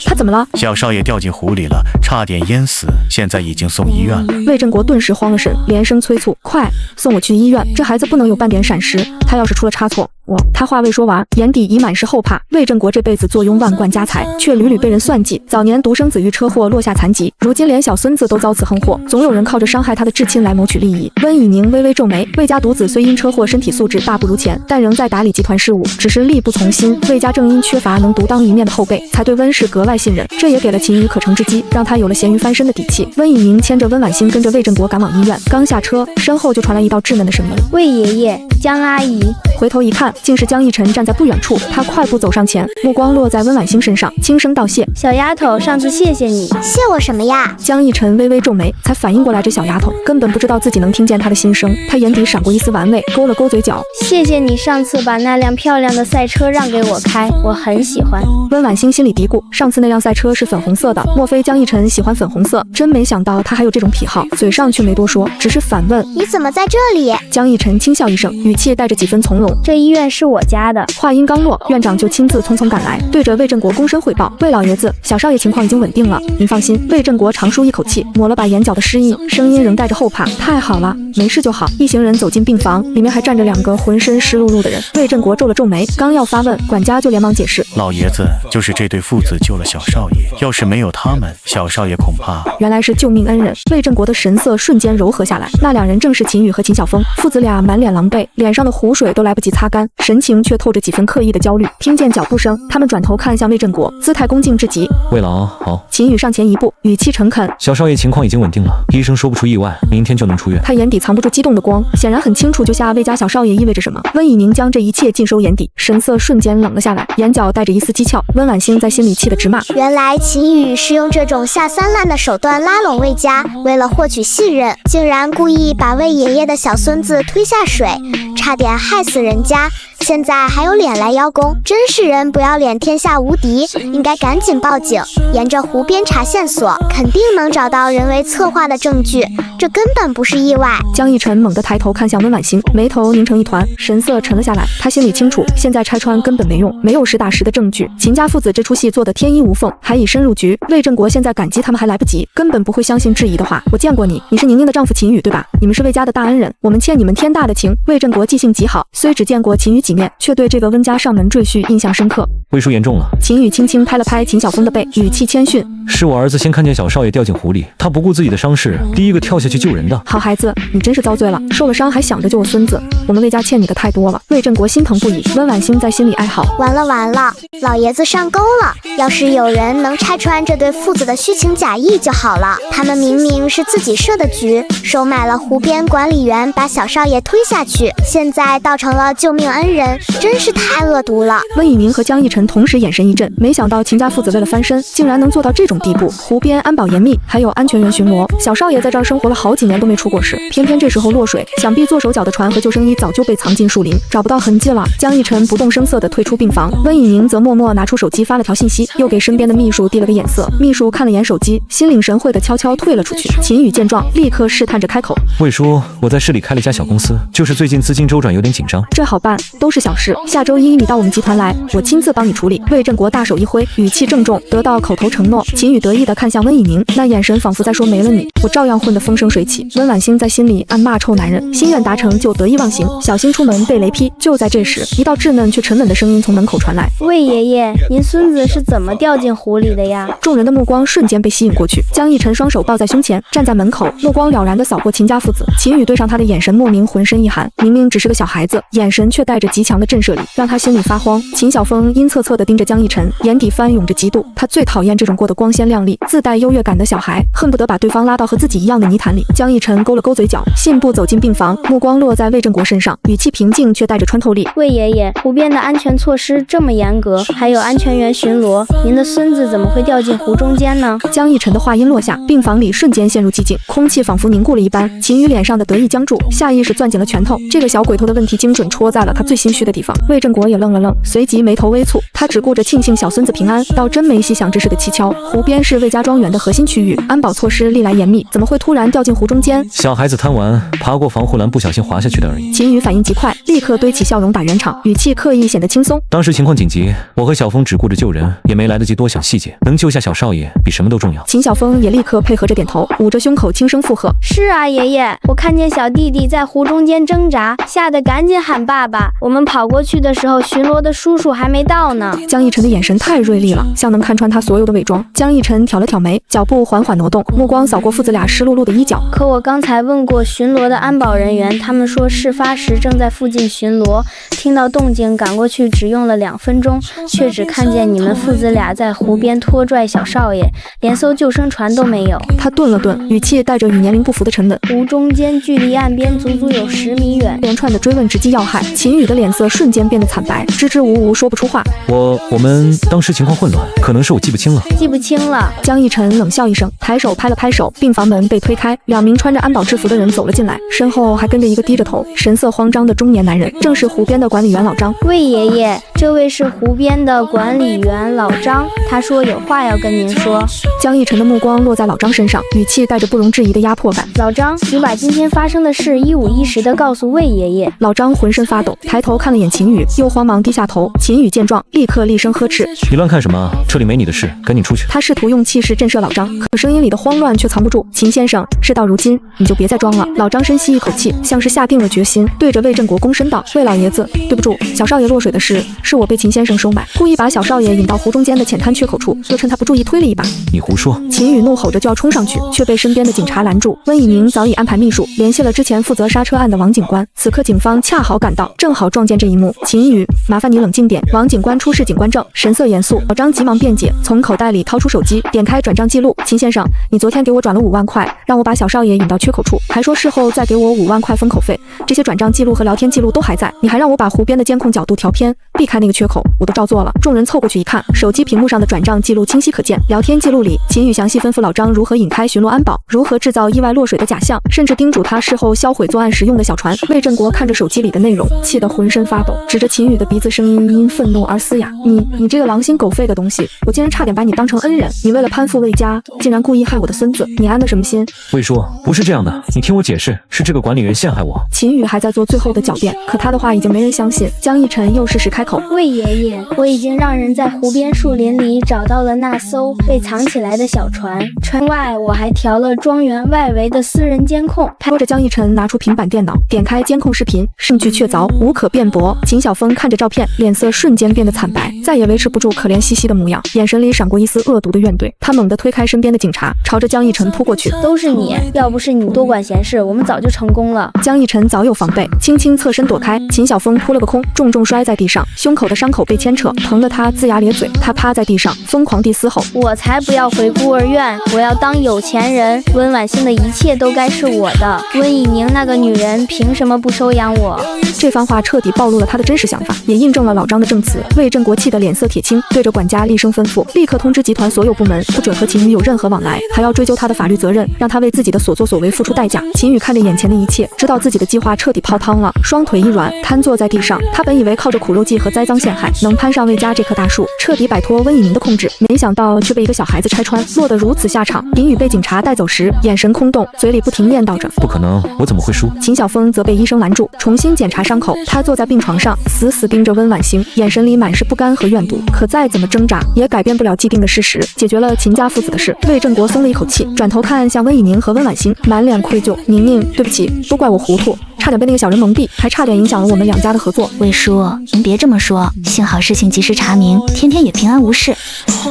他怎么了？小少爷掉进湖里了，差点淹死，现在已经送医院了。魏振国顿时慌了神，连声催促：快送我去医院，这孩子不能有半点闪失，他要是出了差错，他话未说完，眼底已满是后怕。魏振国这辈子坐拥万贯家财，却屡屡被人算计。早年独生子遇车祸落下残疾，如今连小孙子都遭此横祸，总有人靠着伤害他的至亲来谋取利益。温以宁微微皱眉，魏家独子虽因车祸身体素质大不如前，但仍在打理集团事务，只是力不从心。魏家正因缺乏能独当一面的后辈，才对温氏格外信任，这也给了秦宇可乘之机，让他有了咸鱼翻身的底气。温以宁牵着温婉星跟着魏振国赶往医院，刚下车，身后就传来一道稚嫩的声音：魏爷爷，江阿姨。回头一看，竟是江逸晨站在不远处。他快步走上前，目光落在温婉星身上，轻声道谢：小丫头，上次谢谢你。谢我什么呀？江逸晨微微皱眉，才反应过来这小丫头根本不知道自己能听见她的心声。他眼底闪过一丝玩味，勾了勾嘴角：谢谢你上次把那辆漂亮的赛车让给我开，我很喜欢。温婉星心里嘀咕，上次那辆赛车是粉红色的，莫非江逸晨喜欢粉红色？真没想到他还有这种癖好，嘴上却没多说，只是反问：你怎么在这里？江逸晨轻笑一声，语气带着几分从容：这医院是我家的。话音刚落，院长就亲自匆匆赶来，对着魏振国躬身汇报：魏老爷子，小少爷情况已经稳定了，您放心。魏振国长舒一口气，抹了把眼角的湿意，声音仍带着后怕：太好了，没事就好。一行人走进病房，里面还站着2个浑身湿漉漉的人。魏振国皱了皱眉，刚要发问，管家就连忙解释：老爷子，就是这对父子救了小少爷，要是没有他们，小少爷恐怕……原来是救命恩人。魏振国的神色瞬间柔和下来，那2人正是秦宇和秦晓峰，父子俩满脸狼狈，脸上的湖水都来不及擦干，神情却透着几分刻意的焦虑。听见脚步声，他们转头看向魏振国，姿态恭敬至极。魏老好。秦宇上前一步，语气诚恳：小少爷情况已经稳定了，医生说不出意外，明天就能出院。他眼底藏不住激动的光，显然很清楚救下魏家小少爷意味着什么。温以宁将这一切尽收眼底，神色瞬间冷了下来，眼角带着一丝讥诮。温婉星在心里气得直骂：原来秦宇是用这种下三滥的手段拉拢魏家，为了获取信任，竟然故意把魏爷爷的小孙子推下水，差点害死人家。现在还有脸来邀功，真是人不要脸，天下无敌，应该赶紧报警，沿着湖边查线索，肯定能找到人为策划的证据，这根本不是意外。江逸晨猛地抬头看向温婉欣，眉头拧成一团，神色沉了下来。他心里清楚，现在拆穿根本没用，没有实打实的证据。秦家父子这出戏做得天衣无缝，还已深入局。魏振国现在感激他们还来不及，根本不会相信质疑的话。我见过你，你是宁宁的丈夫秦宇对吧？你们是魏家的大恩人，我们欠你们天大的情。魏振国记性极好，虽只见过秦宇几面，却对这个温家上门赘婿印象深刻。魏叔严重了。秦宇轻轻拍了拍秦晓峰的背，语气谦逊。是我儿子先看见小少爷掉进湖里，他不顾自己的伤势，第一个跳下去救人的。好孩子，你真是遭罪了，受了伤还想着救我孙子，我们魏家欠你的太多了。魏振国心疼不已，温婉欣在心里哀嚎。完了完了，老爷子上钩了！要是有人能拆穿这对父子的虚情假意就好了。他们明明是自己设的局，收买了湖边管理员，把小少爷推下去，现在倒成了救命恩人，真是太恶毒了。温以明和江逸晨同时眼神一震，没想到秦家父子为了翻身，竟然能做到这种地步。湖边安保严密，还有安全员巡逻，小少爷在这儿生活了好几年都没出过事，偏偏这时候落水，想必做手脚的船和救生衣早就被藏进树林，找不到痕迹了。江逸晨不动声色地退出病房，温以明则默默拿出手机发了条信息，又给身边的秘书递了个眼色。秘书看了眼手机，心领神会地悄悄退了出去。秦宇见状，立刻试探着开口：魏叔，我在市里开了一家小公司，就是最近资金周转有点紧张。这好办，都是小事，下周一你到我们集团来，我亲自帮你处理。魏振国大手一挥，语气郑重，得到口头承诺。秦宇得意地看向温以明，那眼神仿佛在说没了你，我照样混得风生水起。温婉欣在心里暗骂臭男人，心愿达成就得意忘形，小心出门被雷劈。就在这时，一道稚嫩却沉稳的声音从门口传来：魏爷爷，您孙子是怎么掉进湖里的呀？众人的目光瞬间被吸引过去，江逸晨双手抱在胸前，站在门口，目光了然地扫过秦家父子。秦宇对上他的眼神莫名浑身一寒，明明只是个小孩子，眼神却带着极强的震慑力，让他心里发慌。秦晓峰阴恻恻地盯着江逸晨，眼底翻涌着嫉妒，他最讨厌这种过得光鲜亮丽、自带优越感的小孩，恨不得把对方拉到和自己一样的泥潭里。江逸晨勾了勾嘴角，信步走进病房，目光落在魏振国身上，语气平静却带着穿透力：魏爷爷，湖边的安全措施这么严格，还有安全员巡逻，您的孙子怎么会掉进湖中间呢？江逸晨的话音落下，病房里瞬间陷入寂静，空气仿佛凝固了一般。秦宇脸上的得意僵住，下意识攥紧了拳头，这个小鬼头的问题精准戳在了他最心虚的地方。魏振国也愣了愣，随即眉头微蹙，他只顾着庆幸小孙子平安，倒真没细想这事的蹊跷。湖边是魏家庄园的核心区域，安保措施历来严密，怎么会突然掉进湖中间？小孩子贪玩，爬过防护栏不小心滑下去的而已。秦宇反应极快，立刻堆起笑容打圆场，语气刻意显得轻松。当时情况紧急，我和小峰只顾着救人，也没来得及多想细节，能救下小少爷比什么都重要。秦晓峰也立刻配合着点头，捂着胸口轻声附和：是啊，爷爷，我看见小弟弟在湖中间挣扎，吓得赶紧喊爸爸。我们跑过去的时候，巡逻的叔叔还没到呢。江逸晨的眼神太锐利了，像能看穿他所有的伪装。江逸晨挑了挑眉，脚步缓缓挪动，目光扫过父子俩湿漉漉的衣角。可我刚才问过巡逻的安保人员，他们说事发时正在附近巡逻，听到动静赶过去只用了2分钟，却只看见你们父子俩在湖边拖拽小少爷，连艘救生船都没有。他顿了顿，语气带着与年龄不符的沉稳。湖中间距离岸边足足有10米远。连串的追问直击要害，秦宇的脸色瞬间变得惨白，支支吾吾说不出话。我们当时情况混乱，可能是我记不清了。记不清了。江逸晨冷笑一声，抬手拍了拍手，病房门被推开，2名穿着安保制服的人走了进来，身后还跟着一个低着头、神色慌张的中年男人，正是湖边的管理员老张。魏爷爷，这位是湖边的管理员老张，他说有话要跟您说。江逸晨的目光落在老张身上，语气带着不容置疑的压迫感。老张，请把今天发生的事一五一十的告诉魏爷爷。老张浑身发抖，抬头看了眼秦宇，又慌忙低下头。秦宇见状，立刻厉声呵斥：你乱看什么？这里没你的事，赶紧出去。他试图用气势震慑老张，可声音里的慌乱却藏不住。秦先生，事到如今，你就别再装了。老张深吸一口气，像是下定了决心，对着魏振国躬身道：魏老爷子，对不住，小少爷落水的事是我被秦先生收买，故意把小少爷引到湖中间的浅滩缺口处，又趁他不注意推了一把。你胡说！秦宇怒吼着就要冲上去，却被身边的警察拦住。温以明早已安排秘书联系了之前负责刹车案的王警官，此刻警方恰好赶到，正好撞见这一幕。秦宇，麻烦你冷静点。王警官官出示警官证，神色严肃。老张急忙辩解，从口袋里掏出手机，点开转账记录。秦先生，你昨天给我转了5万块，让我把小少爷引到缺口处，还说事后再给我5万块封口费。这些转账记录和聊天记录都还在，你还让我把湖边的监控角度调偏，避开那个缺口，我都照做了。众人凑过去一看，手机屏幕上的转账记录清晰可见。聊天记录里，秦宇详细吩咐老张如何引开巡逻安保，如何制造意外落水的假象，甚至叮嘱他事后销毁作案时用的小船。魏振国看着手机里的内容，气得浑身发抖，指着秦宇的鼻子，声音因愤怒而嘶哑：你这个狼心狗肺的东西，我竟然差点把你当成恩人，你为了攀附魏家，竟然故意害我的孙子，你安的什么心？魏叔，不是这样的，你听我解释，是这个管理员陷害我。秦宇还在做最后的狡辩，可他的话已经没人相信。江逸晨又适时开口：魏爷爷，我已经让人在湖边树林里找到了那艘被藏起来的小船，船外我还调了庄园外围的私人监控。说着，江逸晨拿出平板电脑，点开监控视频，证据确凿，无可辩驳。秦晓峰看着照片，脸色瞬间变得惨白，再也维持不住可怜兮兮的模样，眼神里闪过一丝恶毒的怨怼。他猛地推开身边的警察，朝着江逸晨扑过去。都是你，要不是你多管闲事，我们早就成功了。江逸晨早有防备，轻轻侧身躲开，秦晓峰扑了个空，重重摔在地上，胸口的伤口被牵扯，疼得他龇牙咧嘴。他趴在地上，疯狂地嘶吼：我才不要回孤儿院，我要当有钱人，温婉欣的一切都该是我的，温以宁那个女人凭什么不收养我？这番话彻底暴露了他的真实想法，也印证了老张的证词。魏振国气得脸色铁青，对着管家厉声吩咐，立刻通知集团所有部门，不准和秦宇有任何往来，还要追究他的法律责任，让他为自己的所作所为付出代价。秦宇看着眼前的一切，知道自己的计划彻底泡汤了，双腿一软，瘫坐在地上。他本以为靠着苦肉计和栽赃陷害，能攀上魏家这棵大树，彻底摆脱温以宁的控制，没想到却被一个小孩子拆穿，落得如此下场。林宇被警察带走时，眼神空洞，嘴里不停念叨着：不可能，我怎么会输？秦晓峰则被医生拦住，重新检查伤口。他坐在病床上，死死盯着温婉欣，眼神里满是不甘和怨毒。可再怎么挣扎，也改变不了既定的事实。解决了秦家父子的事，魏振国松了一口气，转头看向温以宁和温婉欣，满脸愧疚：宁宁，对不起，都怪我糊涂，差点被那个小人蒙蔽，还差点影响了我们两家的合作。魏叔，您别这么说，幸好事情及时查明，天天也平安无事。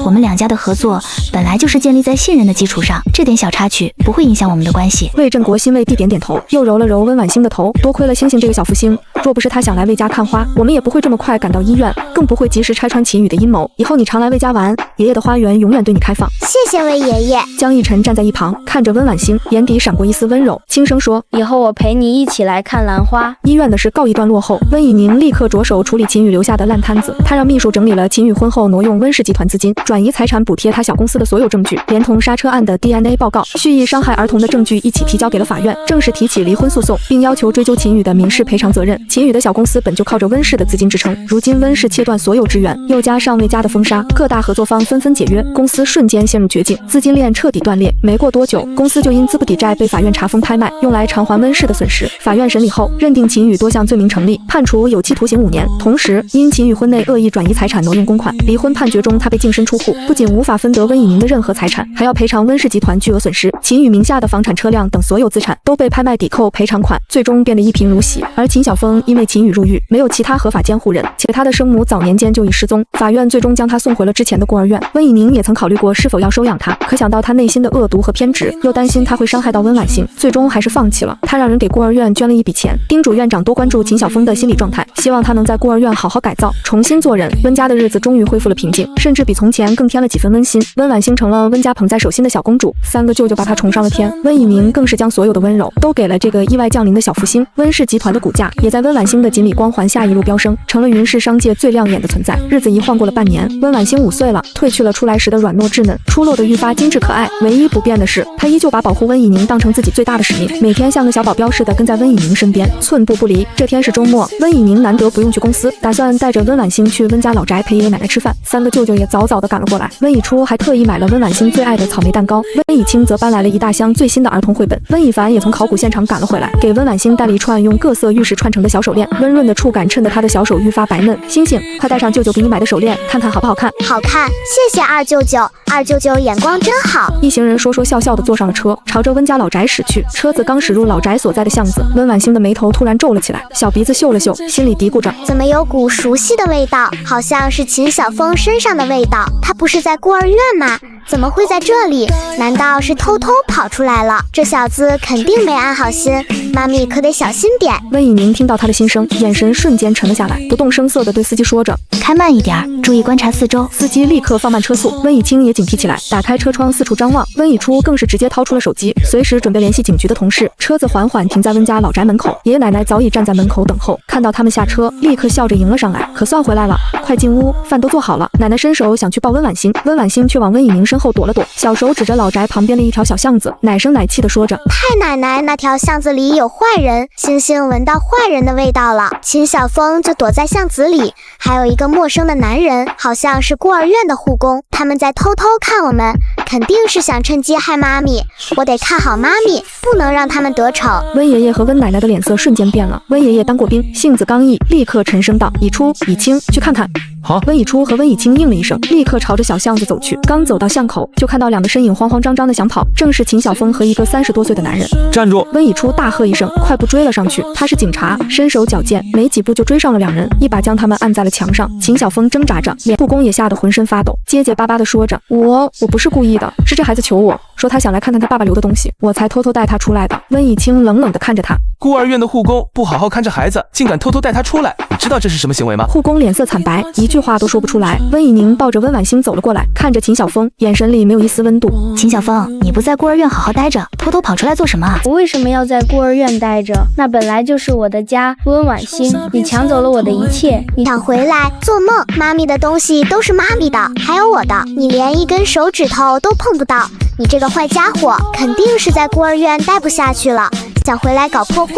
我们两家的合作本来就是建立在信任的基础上，这点小插曲不会影响我们的关系。魏振国欣慰地点点头，又揉了揉温婉欣的头，多亏了星星这个小福星，若不是他想来魏家看花，我们也不会这么快赶到医院，更不会及时拆穿秦宇的阴谋。以后你常来魏家玩，爷爷的花园永远对你开放。谢谢魏爷爷。江逸晨站在一旁，看着温婉欣，眼底闪过一丝温柔，轻声说：以后我陪你一起来看兰花。医院的事告一段落后，温以宁立刻着手处理秦宇留下的烂摊子。他让秘书整理了秦宇婚后挪用温氏集团资金，转移财产补贴他小公司的所有证据，连同刹车案的 DNA 报告、蓄意伤害儿童的证据一起提交给了法院，正式提起离婚诉讼，并要求追究秦宇的民事赔偿责任。秦宇的小公司本就靠着温氏的资金支撑，如今温氏切断所有支援，又加上魏家的封杀，各大合作方纷纷解约，公司瞬间陷入绝境，资金链彻底断裂。没过多久，公司就因资不抵债被法院查封拍卖，用来偿还温氏的损失。法院审理后，认定秦宇多项罪名成立，判处有期徒刑5年。同时，因秦宇婚内恶意转移财产、挪用公款，离婚判决中他被净身出户，不仅无法分得温以宁的任何财产，还要赔偿温氏集团巨额损失。秦宇名下的房产、车辆等所有资产都被拍卖抵扣赔偿款，最终变得一贫如洗。而秦晓峰因为秦宇入狱，没有其他合法监护人，且他的生母早年间就已失踪，法院最终将他送回了之前的孤儿院。温以宁也曾考虑过是否要收养他，可想到他内心的恶毒和偏执，又担心他会伤害到温婉欣，最终还是放弃了。他让人给孤儿院捐了一笔钱，叮嘱院长多关注秦晓峰的心理状态，希望他能在孤儿院好好改造，重新做人。温家的日子终于恢复了平静，甚至比从前更添了几分温馨。温婉欣成了温家捧在手心的小公主，3个舅舅把她宠上了天。温以宁更是将所有的温柔都给了这个意外降临的小福星。温氏集团的股价也在温婉欣的锦鲤光环下一路飙升，成了云氏商界最亮眼的存在。日子一晃过了半年，温婉欣5岁了，褪去了出来时的软糯稚嫩，出落的愈发精致可爱。唯一不变的是，她依旧把保护温以宁当成自己最大的使命，每天像个小保镖似的跟在温以宁身边，寸步不离。这天是周末，温以宁难得不用去公司，打算带着温婉欣去温家老宅陪爷爷奶奶吃饭。3个舅舅也早早的赶了过来，温以初还特意买了温婉欣最爱的草莓蛋糕，温以清则搬来了一大箱最新的儿童绘本，温以凡也从考古现场赶了回来，给温婉欣带了一串用各色玉石串成的小手链，温润的触感衬得她的小手愈发白嫩。星星，快戴上舅舅给你买的手链，看看好不好看？好看，谢谢二舅舅，二舅舅眼光真好。一行人说说笑笑的坐上了车，朝着温家老宅驶去。车子刚驶入老宅所在的巷子，温婉婉欣的眉头突然皱了起来，小鼻子嗅了嗅，心里嘀咕着：怎么有股熟悉的味道，好像是秦晓峰身上的味道。他不是在孤儿院吗？怎么会在这里？难道是偷偷跑出来了？这小子肯定没安好心，妈咪可得小心点。温以宁听到他的心声，眼神瞬间沉了下来，不动声色地对司机说着：开慢一点，注意观察四周。司机立刻放慢车速，温以清也警惕起来，打开车窗四处张望。温以初更是直接掏出了手机，随时准备联系警局的同事。车子缓缓停在温家老宅门口，爷爷奶奶早已站在门口等候，看到他们下车，立刻笑着迎了上来：可算回来了，快进屋，饭都做好了。奶奶伸手想去抱温婉欣，温婉欣却往温以宁身后躲了躲，小手指着老宅旁边的一条小巷子，奶声奶气地说着：太奶奶，那条巷子里有坏人，星星闻到坏人的味道了。秦晓峰就躲在巷子里，还有一个陌生的男人，好像是孤儿院的护工，他们在偷偷看我们，肯定是想趁机害妈咪。我得看好妈咪，不能让他们得逞。温爷爷和温奶奶的脸色瞬间变了。温爷爷当过兵，性子刚毅，立刻沉声道：以初、以清，去看看。好。温以初和温以清应了一声，立刻朝着小巷子走去。刚走到巷口，就看到两个身影慌慌张张的想跑，正是秦晓峰和一个30多岁的男人。站住！温以初大喝一声，快步追了上去。他是警察，身手矫健，没几步就追上了两人，一把将他们按在了墙上。秦晓峰挣扎着，脸护工也吓得浑身发抖，结结巴巴地说着：我不是故意的，是这孩子求我说他想来看看他爸爸留的东西，我才偷偷带他出来的。温以清冷冷地看着他。孤儿院的护工不好好看着孩子，竟敢偷偷带他出来，你知道这是什么行为吗？护工脸色惨白，一句话都说不出来。温以宁抱着温婉欣走了过来，看着秦晓峰，眼神里没有一丝温度。秦晓峰，你不在孤儿院好好待着，偷偷跑出来做什么啊？我为什么要在孤儿院待着？那本来就是我的家。温婉欣，你抢走了我的一切，你想回来做梦？妈咪的东西都是妈咪的，还有我的，你连一根手指头都碰不到。你这个坏家伙，肯定是在孤儿院待不下去了，想回来搞破坏，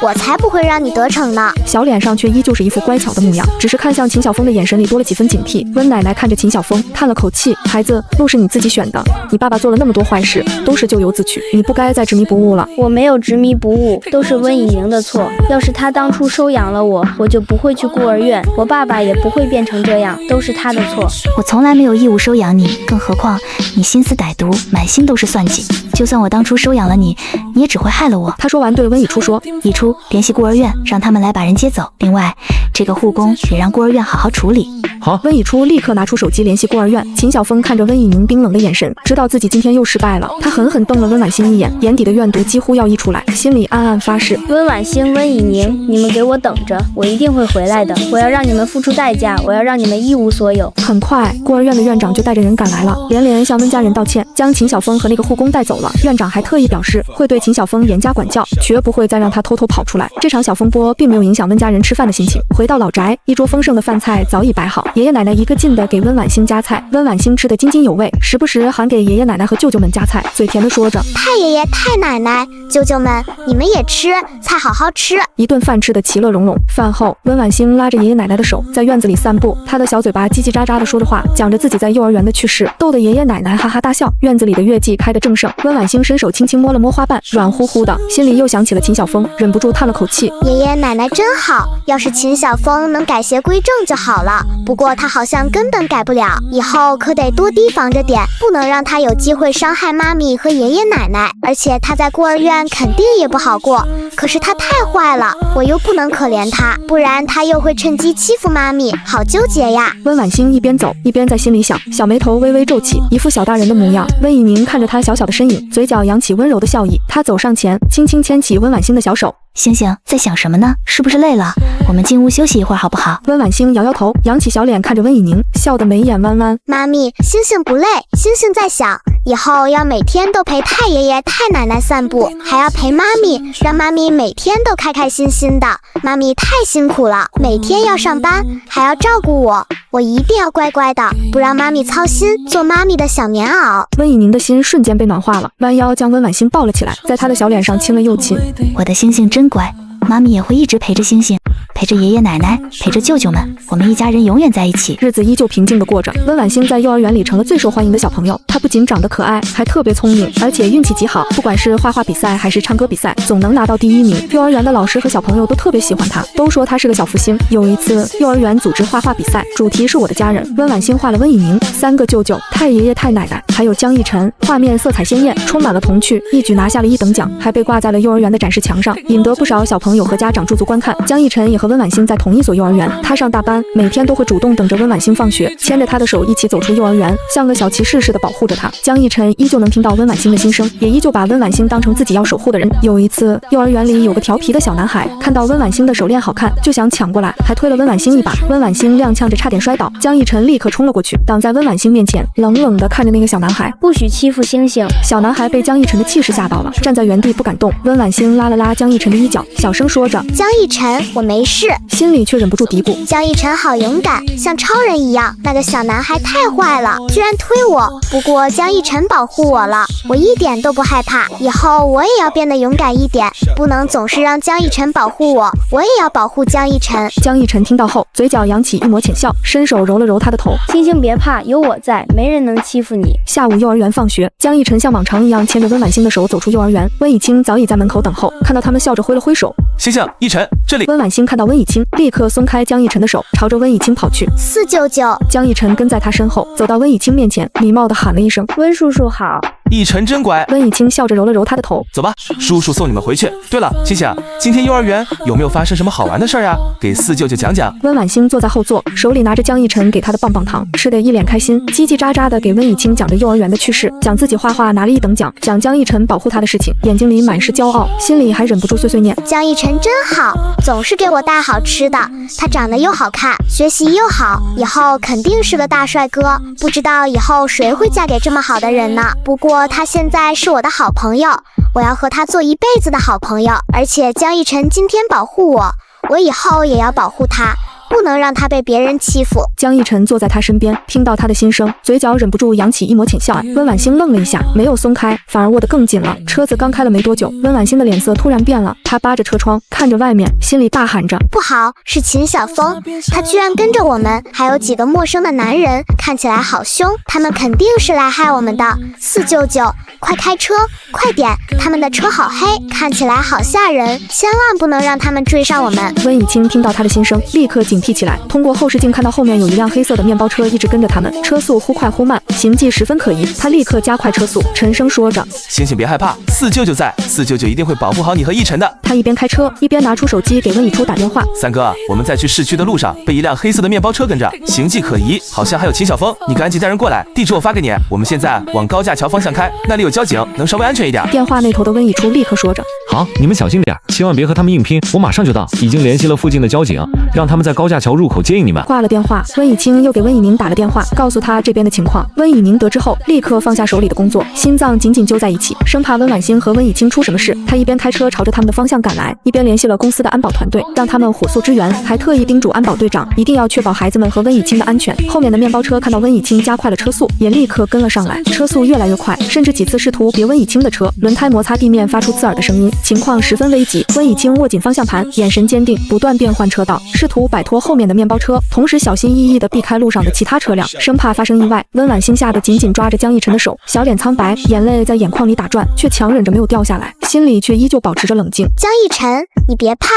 我才不会让你得逞呢。小脸上却依旧是一副乖巧的模样，只是看向秦晓峰的眼神里多了几分警惕。温奶奶看着秦晓峰，叹了口气：孩子，路是你自己选的，你爸爸做了那么多坏事，都是咎由自取，你不该再执迷不悟了。我没有执迷不悟，都是温以宁的错。要是他当初收养了我，我就不会去孤儿院，我爸爸也不会变成这样，都是他的错。我从来没有义务收养你，更何况你心思歹毒，满心都是算计。就算我当初收养了你，你也只会害了我。他说完对温以初说：以初，联系孤儿院，让他们来把人接走。另外，这个护工也让孤儿院好好处理。好。温以初立刻拿出手机联系孤儿院。秦晓峰看着温以宁冰冷的眼神，知道自己今天又失败了。他狠狠瞪了温婉欣一眼，眼底的怨毒几乎要溢出来，心里暗暗发誓：温婉欣、温以宁，你们给我等着，我一定会回来的。我要让你们付出代价，我要让你们一无所有。很快，孤儿院的院长就带着人赶来了，连连向温家人道歉，将秦晓峰和那个护工带走了。院长还特意表示会对秦晓峰严加管教，绝不会再让他偷偷跑出来。这场小风波并没有影响温家人吃饭的心情。回到老宅，一桌丰盛的饭菜早已摆好，爷爷奶奶一个劲的给温婉欣夹菜，温婉欣吃得津津有味，时不时还给爷爷奶奶和舅舅们夹菜，嘴甜的说着：太爷爷、太奶奶、舅舅们，你们也吃菜，好好吃。一顿饭吃得其乐融融。饭后，温婉欣拉着爷爷奶奶的手在院子里散步，她的小嘴巴叽叽喳喳的说着话，讲着自己在幼儿园的趣事，逗得爷爷奶奶哈哈大笑。院子里的月季开得正盛，温婉欣伸手轻轻摸了摸花瓣，软乎乎的，心里又想起了秦晓峰，忍不住叹了口气：爷爷奶奶真好，要是秦晓峰能改邪归正就好了。不过他好像根本改不了，以后可得多提防着点，不能让他有机会伤害妈咪和爷爷奶奶。而且他在孤儿院肯定也不好过，可是他太坏了，我又不能可怜他，不然他又会趁机欺负妈咪，好纠结呀。温婉欣一边走一边在心里想，小眉头微微皱起，一副小大人的模样。温以宁看着他小小的身影，嘴角扬起温柔的笑意，他走上前，轻轻牵起温婉欣的小手。星星在想什么呢？是不是累了？我们进屋休息一会儿好不好？温婉欣摇摇头，扬起小脸看着温以宁，笑得眉眼弯弯。妈咪，星星不累，星星在想以后要每天都陪太爷爷、太奶奶散步，还要陪妈咪，让妈咪每天都开开心心的。妈咪太辛苦了，每天要上班，还要照顾我，我一定要乖乖的，不让妈咪操心，做妈咪的小棉袄。温以宁的心瞬间被暖化了，弯腰将温婉欣抱了起来，在她的小脸上亲了又亲。我的星星真乖，妈咪也会一直陪着星星。陪着爷爷奶奶，陪着舅舅们，我们一家人永远在一起。日子依旧平静地过着。温婉星在幼儿园里成了最受欢迎的小朋友。她不仅长得可爱，还特别聪明，而且运气极好。不管是画画比赛还是唱歌比赛，总能拿到第1名。幼儿园的老师和小朋友都特别喜欢她，都说她是个小福星。有一次，幼儿园组织画画比赛，主题是我的家人。温婉星画了温以宁、3个舅舅、太爷爷、太奶奶，还有江逸晨。画面色彩鲜艳，充满了童趣，一举拿下了1等奖，还被挂在了幼儿园的展示墙上，引得不少小朋友和家长驻足观看。江逸晨也和温婉星在同一所幼儿园，他上大班，每天都会主动等着温婉星放学，牵着她的手一起走出幼儿园，像个小骑士似的保护着她。江逸晨依旧能听到温婉星的心声，也依旧把温婉星当成自己要守护的人。有一次，幼儿园里有个调皮的小男孩，看到温婉星的手链好看，就想抢过来，还推了温婉星一把。温婉星踉跄着差点摔倒，江逸晨立刻冲了过去，挡在温婉星面前，冷冷地看着那个小男孩，不许欺负星星。小男孩被江逸晨的气势吓到了，站在原地不敢动。温婉星拉了拉江逸晨的衣角，小声说着：“江逸晨，我没事。”心里却忍不住嘀咕：江逸晨好勇敢，像超人一样。那个小男孩太坏了，居然推我。不过江逸晨保护我了，我一点都不害怕。以后我也要变得勇敢一点，不能总是让江逸晨保护我，我也要保护江逸晨。江逸晨听到后，嘴角扬起一抹浅笑，伸手揉了揉他的头：“星星别怕，有我在，没人能欺负你。”下午幼儿园放学，江逸晨像往常一样牵着温婉星的手走出幼儿园。温以清早已在门口等候，看到他们笑着挥了挥手：“星星，逸晨，这里。”温婉星看到温以清，立刻松开江逸晨的手，朝着温以清跑去。4舅舅，江逸晨跟在他身后，走到温以清面前，礼貌地喊了一声：“温叔叔好。”逸晨真乖。温以清笑着揉了揉他的头：“走吧，叔叔送你们回去。对了，星星，今天幼儿园有没有发生什么好玩的事儿呀？给4舅舅讲讲。”温婉星坐在后座，手里拿着江逸晨给他的棒棒糖，吃得一脸开心，叽叽喳喳地给温以清讲着幼儿园的趣事，讲自己画画拿了1等奖，讲江逸晨保护他的事情，眼睛里满是骄傲，心里还忍不住碎碎念：江逸晨真好，总是给我带好吃的。他长得又好看，学习又好，以后肯定是个大帅哥。不知道以后谁会嫁给这么好的人呢？不过他现在是我的好朋友，我要和他做一辈子的好朋友。而且江逸晨今天保护我，我以后也要保护他，不能让他被别人欺负。江逸晨坐在他身边，听到他的心声，嘴角忍不住扬起一抹浅笑。温婉星愣了一下，没有松开，反而握得更紧了。车子刚开了没多久，温婉星的脸色突然变了，她扒着车窗看着外面，心里大喊着：不好，是秦晓峰，他居然跟着我们，还有几个陌生的男人，看起来好凶，他们肯定是来害我们的。4舅舅，快开车，快点，他们的车好黑，看起来好吓人，千万不能让他们追上我们。温以清听到他的心声，立刻警惕起来，通过后视镜看到后面有一辆黑色的面包车一直跟着他们，车速忽快忽慢，行迹十分可疑。他立刻加快车速，沉声说着：星星别害怕，4舅舅在，4舅舅一定会保护好你和逸晨的。他一边开车一边拿出手机给温以初打电话：三哥，我们在去市区的路上被一辆黑色的面包车跟着，行迹可疑，好像还有秦晓峰，你赶紧带人过来，地址我发给你，我们现在往高架桥方向开，那里有交警，能稍微安全一点。电话那头的温以初立刻说着：好，你们小心点，千万别和他们硬拼，我马上就到，已经联系了附近的交警，让他们在高架桥入口接应你们。挂了电话，温以清又给温以宁打了电话，告诉他这边的情况。温以宁得知后，立刻放下手里的工作，心脏紧紧揪在一起，生怕温婉星和温以清出什么事。他一边开车朝着他们的方向赶来，一边联系了公司的安保团队，让他们火速支援，还特意叮嘱安保队长一定要确保孩子们和温以清的安全。后面的面包车看到温以清加快了车速，也立刻跟了上来，车速越来越快，甚至几次试图别温以清的车，轮胎摩擦地面发出刺耳的声音，情况十分危急。温以清握紧方向盘，眼神坚定，不断变换车道，试图摆脱后面的面包车，同时小心翼翼地避开路上的其他车辆，生怕发生意外。温婉星吓得紧紧抓着江逸晨的手，小脸苍白，眼泪在眼眶里打转，却强忍着没有掉下来，心里却依旧保持着冷静。江逸晨，你别怕，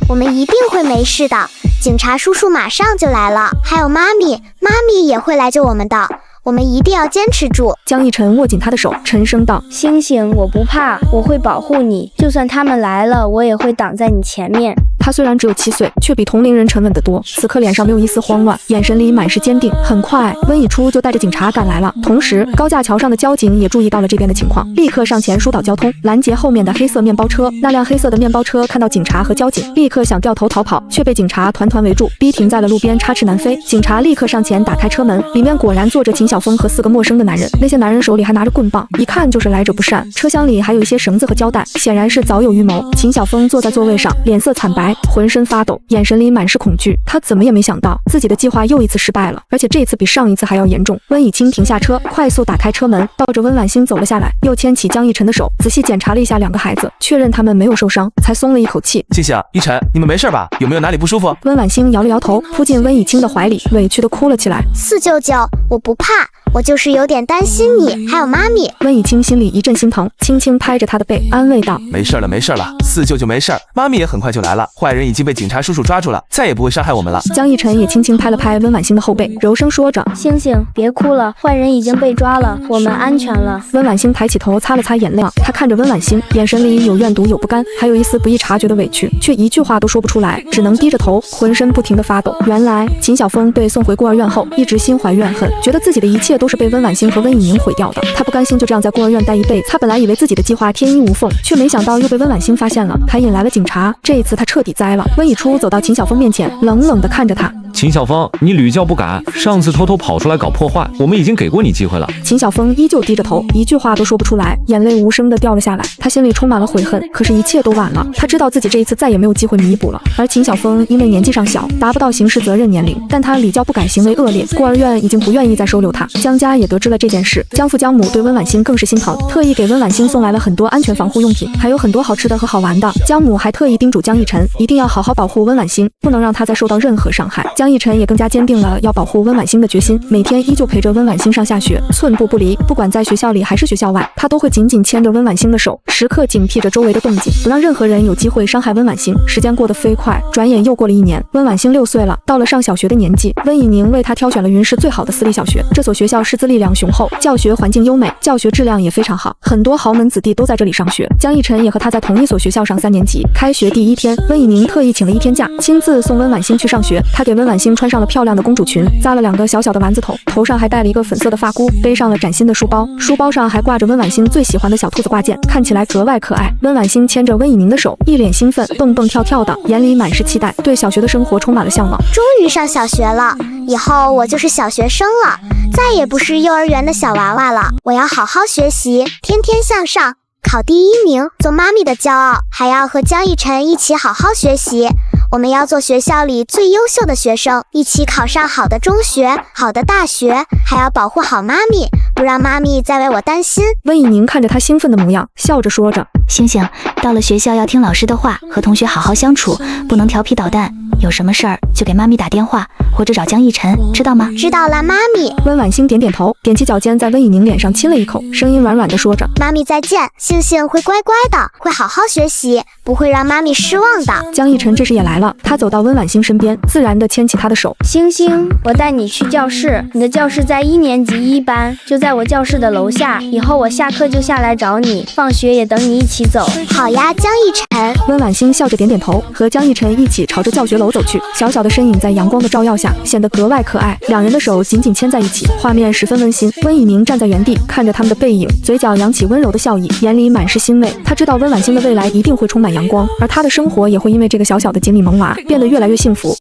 我们一定会没事的，警察叔叔马上就来了，还有妈咪也会来救我们的，我们一定要坚持住。江逸晨握紧他的手，沉声道：星星，我不怕，我会保护你，就算他们来了，我也会挡在你前面。他虽然只有7岁，却比同龄人沉稳得多，此刻脸上没有一丝慌乱，眼神里满是坚定。很快，温以初就带着警察赶来了，同时高架桥上的交警也注意到了这边的情况，立刻上前疏导交通，拦截后面的黑色面包车。那辆黑色的面包车看到警察和交警，立刻想掉头逃跑，却被警察团团围住，逼停在了路边，插翅难飞。警察立刻上前打开车门，里面果然坐着秦晓峰和4个陌生的男人，那些男人手里还拿着棍棒，一看就是来者不善。车厢里还有一些绳子和胶带，显然是早有预谋。秦晓峰坐在座位上，脸色惨白，来，浑身发抖，眼神里满是恐惧。他怎么也没想到自己的计划又一次失败了，而且这次比上一次还要严重。温以清停下车，快速打开车门，抱着温婉欣走了下来，又牵起江逸晨的手，仔细检查了一下两个孩子，确认他们没有受伤，才松了一口气。星星、一晨，你们没事吧？有没有哪里不舒服？温婉欣摇了摇头，扑进温以清的怀里，委屈地哭了起来。四舅舅，我不怕，我就是有点担心你，还有妈咪。温以清心里一阵心疼，轻轻拍着他的背，安慰道：没事了，没事了，四舅舅没事，妈咪也很快就来了，坏人已经被警察叔叔抓住了，再也不会伤害我们了。江逸晨也轻轻拍了拍温婉欣的后背，柔声说着：星星，别哭了，坏人已经被抓了，我们安全了。温婉欣抬起头，擦了擦眼泪，她看着温婉欣，眼神里有怨毒，有不甘，还有一丝不易察觉的委屈，却一句话都说不出来，只能低着头，浑身不停地发抖。原来秦晓峰被送回孤儿院后，一直心怀怨恨，觉得自己的一切都是被温婉欣和温以宁毁掉的。他不甘心就这样在孤儿院待一辈子，他本来以为自己的计划天衣无缝，却没想到又被温婉欣发现了，还引来了警察。这一次他彻底栽了。温以初走到秦晓峰面前，冷冷地看着他：秦晓峰，你屡教不改，上次偷偷跑出来搞破坏，我们已经给过你机会了。秦晓峰依旧低着头，一句话都说不出来，眼泪无声地掉了下来。他心里充满了悔恨，可是一切都晚了。他知道自己这一次再也没有机会弥补了。而秦晓峰因为年纪尚小，达不到刑事责任年龄，但他屡教不改，行为恶劣，孤儿院已经不愿意再收留他。江家也得知了这件事，江父江母对温婉欣更是心疼，特意给温婉欣送来了很多安全防护用品，还有很多好吃的和好玩的。江母还特意叮嘱江逸晨，一定要好好保护温婉欣，不能让她再受到任何伤害。江逸晨也更加坚定了要保护温婉欣的决心，每天依旧陪着温婉欣上下学，寸步不离。不管在学校里还是学校外，他都会紧紧牵着温婉欣的手，时刻警惕着周围的动静，不让任何人有机会伤害温婉欣。时间过得飞快，转眼又过了1年，温婉欣6岁了，到了上小学的年纪。温以宁为她挑选了云市最好的私立小学，这所学校师资力量雄厚，教学环境优美，教学质量也非常好，很多豪门子弟都在这里上学。江逸晨也和他在同一所学校上3年级。开学第1天，温以宁特意请了1天假，亲自送温婉欣去上学。他给温婉欣穿上了漂亮的公主裙，扎了2个小小的丸子头，头上还戴了一个粉色的发箍，背上了崭新的书包，书包上还挂着温婉欣最喜欢的小兔子挂件，看起来格外可爱。温婉欣牵着温以宁的手，一脸兴奋，蹦蹦跳跳的，眼里满是期待，对小学的生活充满了向往。终于上小学了，以后我就是小学生了，再也不是幼儿园的小娃娃了。我要好好学习，天天向上，考第1名，做妈咪的骄傲，还要和江逸晨一起好好学习。我们要做学校里最优秀的学生，一起考上好的中学、好的大学，还要保护好妈咪，不让妈咪再为我担心。温以宁看着他兴奋的模样，笑着说着：星星，到了学校要听老师的话，和同学好好相处，不能调皮捣蛋，有什么事儿就给妈咪打电话，或者找江逸晨，知道吗？知道了，妈咪。温婉欣点点头，踮起脚尖在温以宁脸上亲了一口，声音软软的说着：妈咪再见，星星会乖乖的，会好好学习，不会让妈咪失望的。江逸晨这时也来了，他走到温婉欣身边，自然地牵起她的手。星星，我带你去教室，你的教室在1年级1班，就在我教室的楼下，以后我下课就下来找你，放学也等你一起走。好呀，江逸晨。温婉欣笑着点点头，和江逸晨一起朝着教学楼走去。小小的身影在阳光的照耀下显得格外可爱，两人的手紧紧牵在一起，画面十分温馨。温以宁站在原地看着他们的背影，嘴角扬起温柔的笑意，眼里满是欣慰。他知道温婉欣的未来一定会充满阳光，而他的生活也会因为这个小小的锦鲤萌娃变得越来越幸福。